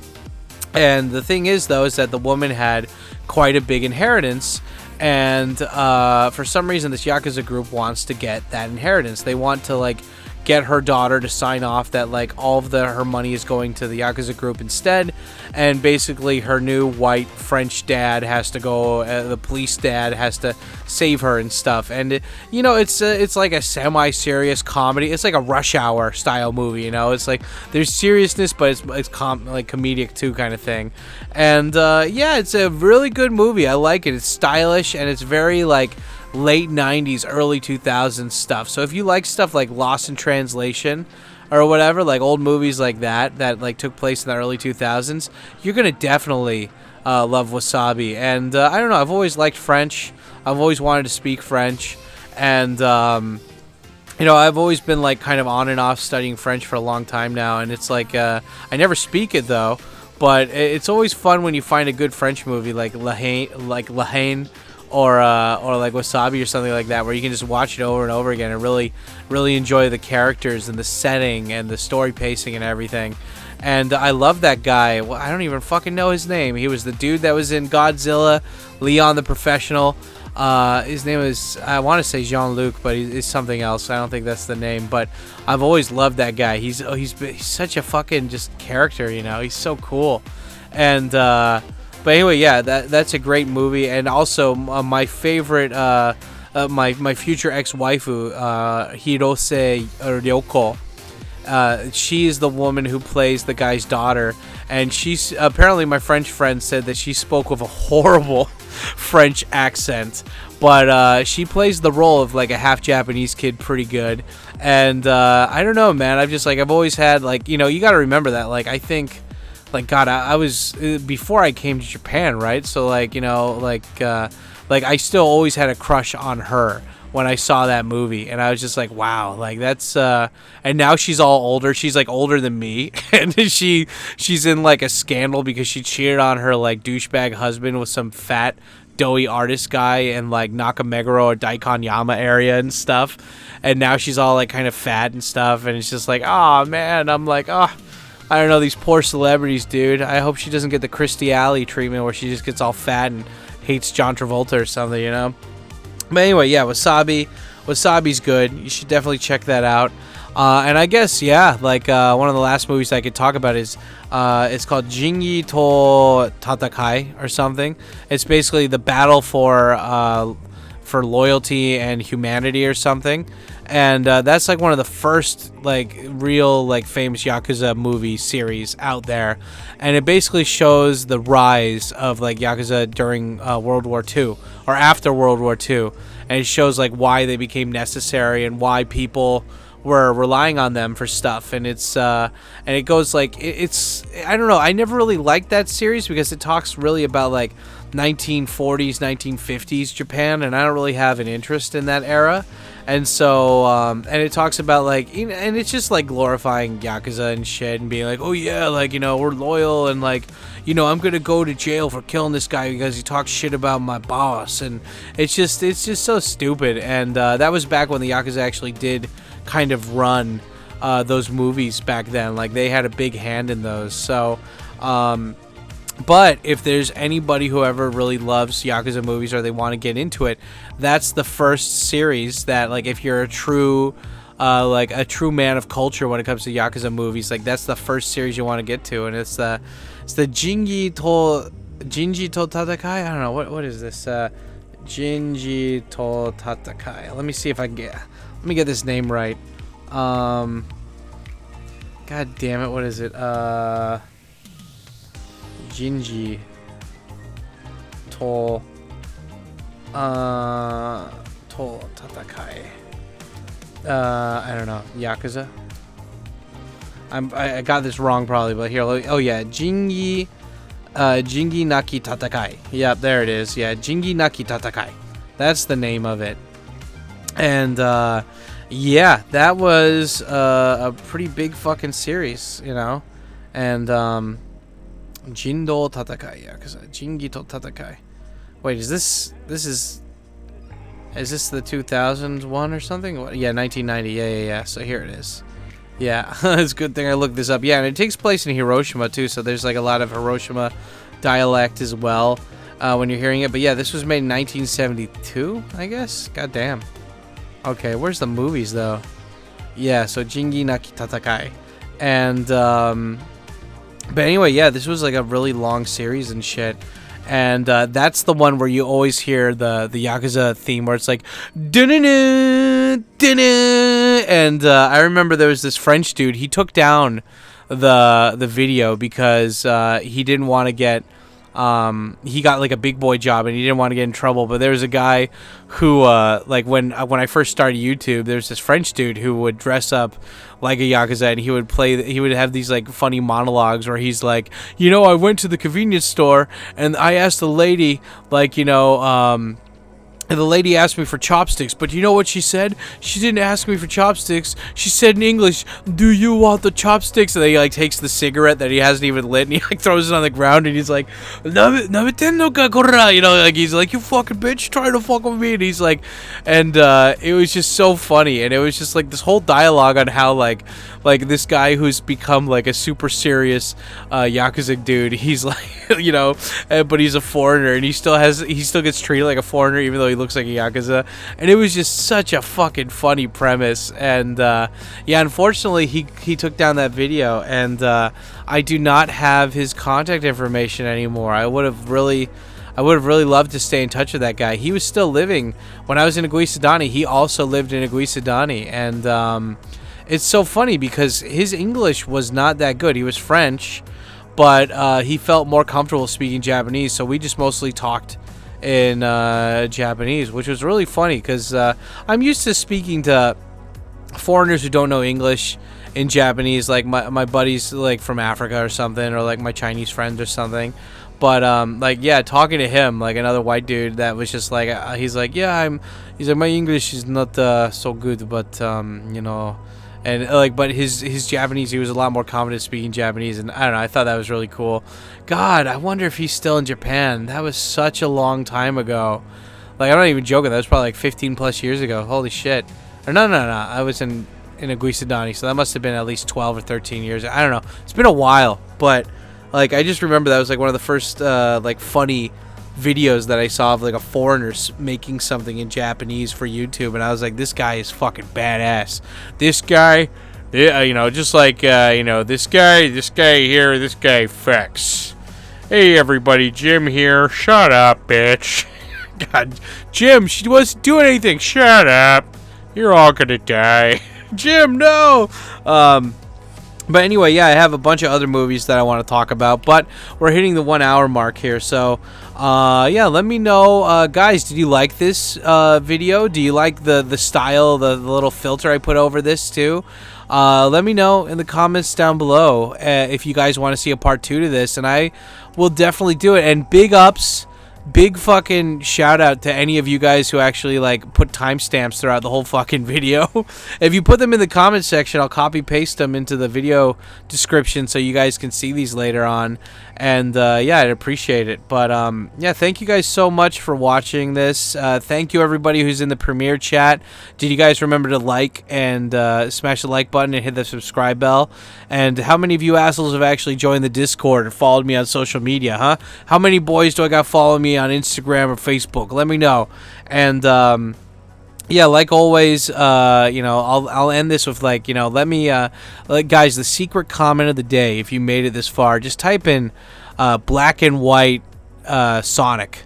And the thing is, though, is that the woman had quite a big inheritance. And for some reason, this Yakuza group wants to get that inheritance. They want to like get her daughter to sign off that like all of her money is going to the Yakuza group instead, and basically her new white French dad has to go, the police dad has to save her and stuff. And you know, it's like a semi-serious comedy. It's like a Rush Hour style movie, you know. It's like there's seriousness, but it's like comedic too, kind of thing. And yeah, it's a really good movie. I like it. It's stylish and it's very like late 90s, early 2000s stuff. So if you like stuff like Lost in Translation or whatever, like old movies like that like took place in the early 2000s, you're gonna definitely love Wasabi. And I don't know, I've always liked French. I've always wanted to speak French, and you know, I've always been like kind of on and off studying French for a long time now, and it's like I never speak it though, but it's always fun when you find a good French movie like La Haine, or like Wasabi or something like that, where you can just watch it over and over again and really enjoy the characters and the setting and the story pacing and everything. And I love that guy. Well, I don't even fucking know his name. He was the dude that was in Godzilla, Leon the Professional. His name is, I want to say Jean-Luc, but he's something else. I don't think that's the name, but I've always loved that guy. He's such a fucking just character, you know. He's so cool. And but anyway, yeah, that's a great movie. And also my favorite, my future ex-waifu, Hirose Ryoko. She is the woman who plays the guy's daughter, and she's apparently, my French friend said that she spoke with a horrible French accent, but she plays the role of like a half Japanese kid pretty good. And I don't know, man, I've always had, like, you know, you got to remember that, like, I think, like, God, I was before I came to Japan, right? So like, you know, like I still always had a crush on her when I saw that movie, and I was just like, wow, like that's and now she's all older. She's like older than me, and she's in like a scandal because she cheated on her like douchebag husband with some fat doughy artist guy in like Nakameguro or Daikanyama area and stuff. And now she's all like kind of fat and stuff, and it's just like, oh man, I'm like, oh, I don't know, these poor celebrities, dude. I hope she doesn't get the Christy Alley treatment where she just gets all fat and hates John Travolta or something, you know. But anyway, yeah, Wasabi's good. You should definitely check that out. And I guess, yeah, like one of the last movies I could talk about is it's called Jingi to Tatakai or something. It's basically the battle for loyalty and humanity or something. And that's like one of the first like real like famous Yakuza movie series out there. And it basically shows the rise of like Yakuza during World War II or after World War II. And it shows like why they became necessary and why people were relying on them for stuff, and it's and it goes like it's I don't know. I never really liked that series because it talks really about like 1940s, 1950s Japan, and I don't really have an interest in that era. And so, and it talks about like, and it's just like glorifying Yakuza and shit, and being like, oh yeah, like, you know, we're loyal, and like, you know, I'm gonna go to jail for killing this guy because he talks shit about my boss, and it's just so stupid. And that was back when the Yakuza actually did kind of run those movies back then. Like, they had a big hand in those. So, but if there's anybody who ever really loves Yakuza movies or they want to get into it, that's the first series that, like, if you're a true man of culture when it comes to Yakuza movies, like, that's the first series you want to get to, and it's the Jingi to Tatakai. I don't know what is this Jingi to Tatakai. Let me see if I can let me get this name right. God damn it, what is it? Jingi to Tatakai. I don't know. Yakuza. I got this wrong probably, but here. Oh yeah, Jingi Naki Tatakai. Yep, there it is. Yeah, Jingi Naki Tatakai. That's the name of it. And yeah, that was a pretty big fucking series, you know. And Jindo Tatakai, Yakuza. Jingi to Tatakai. Wait, is this the 2001 or something? What? Yeah, 1990. Yeah. So here it is. Yeah, it's a good thing I looked this up. Yeah, and it takes place in Hiroshima too, so there's like a lot of Hiroshima dialect as well when you're hearing it. But yeah, this was made in 1972, I guess. God damn. Okay, where's the movies though? Yeah, so Jingi Naki Tatakai. And but anyway, yeah, this was like a really long series and shit. And that's the one where you always hear the Yakuza theme where it's like dun-dun-dun, dun-dun. And I remember there was this French dude. He took down the video because he didn't want to get he got like a big boy job and he didn't want to get in trouble. But there was a guy who like when I first started YouTube, there's this French dude who would dress up like a Yakuza, and he would have these like funny monologues where he's like, you know, I went to the convenience store and I asked the lady, like, you know, and the lady asked me for chopsticks, but you know what she said? She didn't ask me for chopsticks. She said in English, "Do you want the chopsticks?" And then he like takes the cigarette that he hasn't even lit and he like throws it on the ground, and he's like, you know, like he's like, you fucking bitch, trying to fuck with me. And he's like, and it was just so funny, and it was just like this whole dialogue on how like this guy who's become like a super serious Yakuza dude, he's like, you know, but he's a foreigner and he still gets treated like a foreigner even though he looks like a Yakuza. And it was just such a fucking funny premise. And yeah, unfortunately he took down that video, and I do not have his contact information anymore. I would have really loved to stay in touch with that guy. He was still living when I was in Aguisadani. He also lived in Aguisadani, and it's so funny because his English was not that good. He was French, but he felt more comfortable speaking Japanese, so we just mostly talked in Japanese, which was really funny because I'm used to speaking to foreigners who don't know English in Japanese, like my buddies like from Africa or something, or like my Chinese friends or something. But like, yeah, talking to him, like another white dude that was just like, he's like, my English is not so good, but you know. And like, but his Japanese, he was a lot more confident speaking Japanese, and I don't know, I thought that was really cool. God, I wonder if he's still in Japan. That was such a long time ago. Like, I'm not even joking. That was probably like 15 plus years ago. Holy shit. Or no. I was in Aguisadani, so that must have been at least 12 or 13 years. I don't know. It's been a while, but like, I just remember that was like one of the first like funny videos that I saw of like a foreigner making something in Japanese for YouTube, and I was like, this guy is fucking badass. This guy, yeah, you know, just like you know, this guy here, this guy Fex. Hey everybody, Jim here. Shut up, bitch. God, Jim, she wasn't doing anything. Shut up. You're all gonna die. Jim, no. But anyway, yeah, I have a bunch of other movies that I want to talk about, but we're hitting the 1 hour mark here, so Yeah, let me know, guys. Did you like this video? Do you like the style, the little filter I put over this too? Let me know in the comments down below if you guys want to see a part 2 to this, and I will definitely do it. And big ups. Big fucking shout out to any of you guys who actually like put timestamps throughout the whole fucking video. If you put them in the comment section, I'll copy paste them into the video description so you guys can see these later on. And yeah, I'd appreciate it. But yeah, thank you guys so much for watching this. Thank you everybody who's in the premiere chat. Did you guys remember to like and smash the like button and hit the subscribe bell? And how many of you assholes have actually joined the Discord or followed me on social media, huh? How many boys do I got following me on Instagram or Facebook? Let me know. And yeah, like always, you know, I'll end this with like, you know, let me like, guys, the secret comment of the day, if you made it this far, just type in black and white Sonic.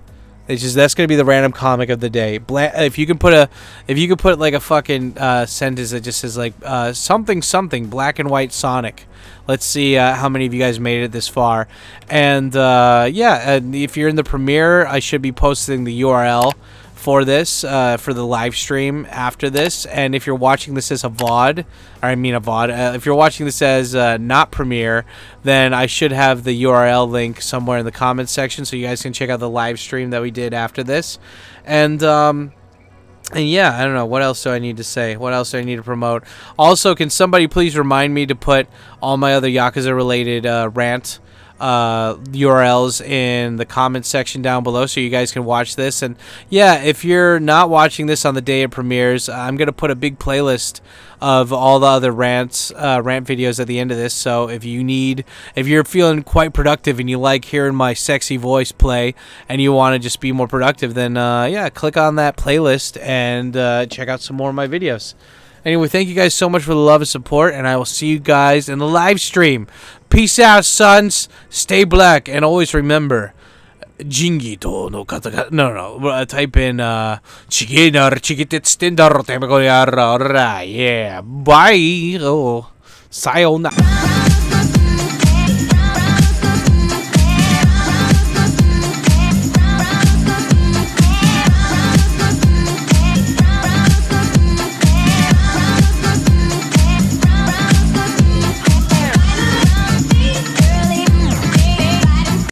It's just, that's gonna be the random comic of the day. If you can put like a fucking sentence that just says like something something black and white Sonic. Let's see how many of you guys made it this far. And yeah, and if you're in the premiere, I should be posting the URL for this, for the live stream after this. And if you're watching this as a VOD, or I mean a VOD, if you're watching this as not premiere, then I should have the URL link somewhere in the comments section so you guys can check out the live stream that we did after this. And yeah, I don't know. What else do I need to say? What else do I need to promote? Also, can somebody please remind me to put all my other Yakuza-related rant URLs in the comments section down below so you guys can watch this. And yeah, if you're not watching this on the day it premieres, I'm gonna put a big playlist of all the other rant videos at the end of this. So if you're feeling quite productive and you like hearing my sexy voice play and you want to just be more productive, then yeah, click on that playlist and check out some more of my videos. Anyway, thank you guys so much for the love and support, and I will see you guys in the live stream. Peace out, sons. Stay black, and always remember, Jingi to no kata. No. Type in Chiginar Chigititstindar Temagoliara. Yeah. Bye. Oh, sayonara.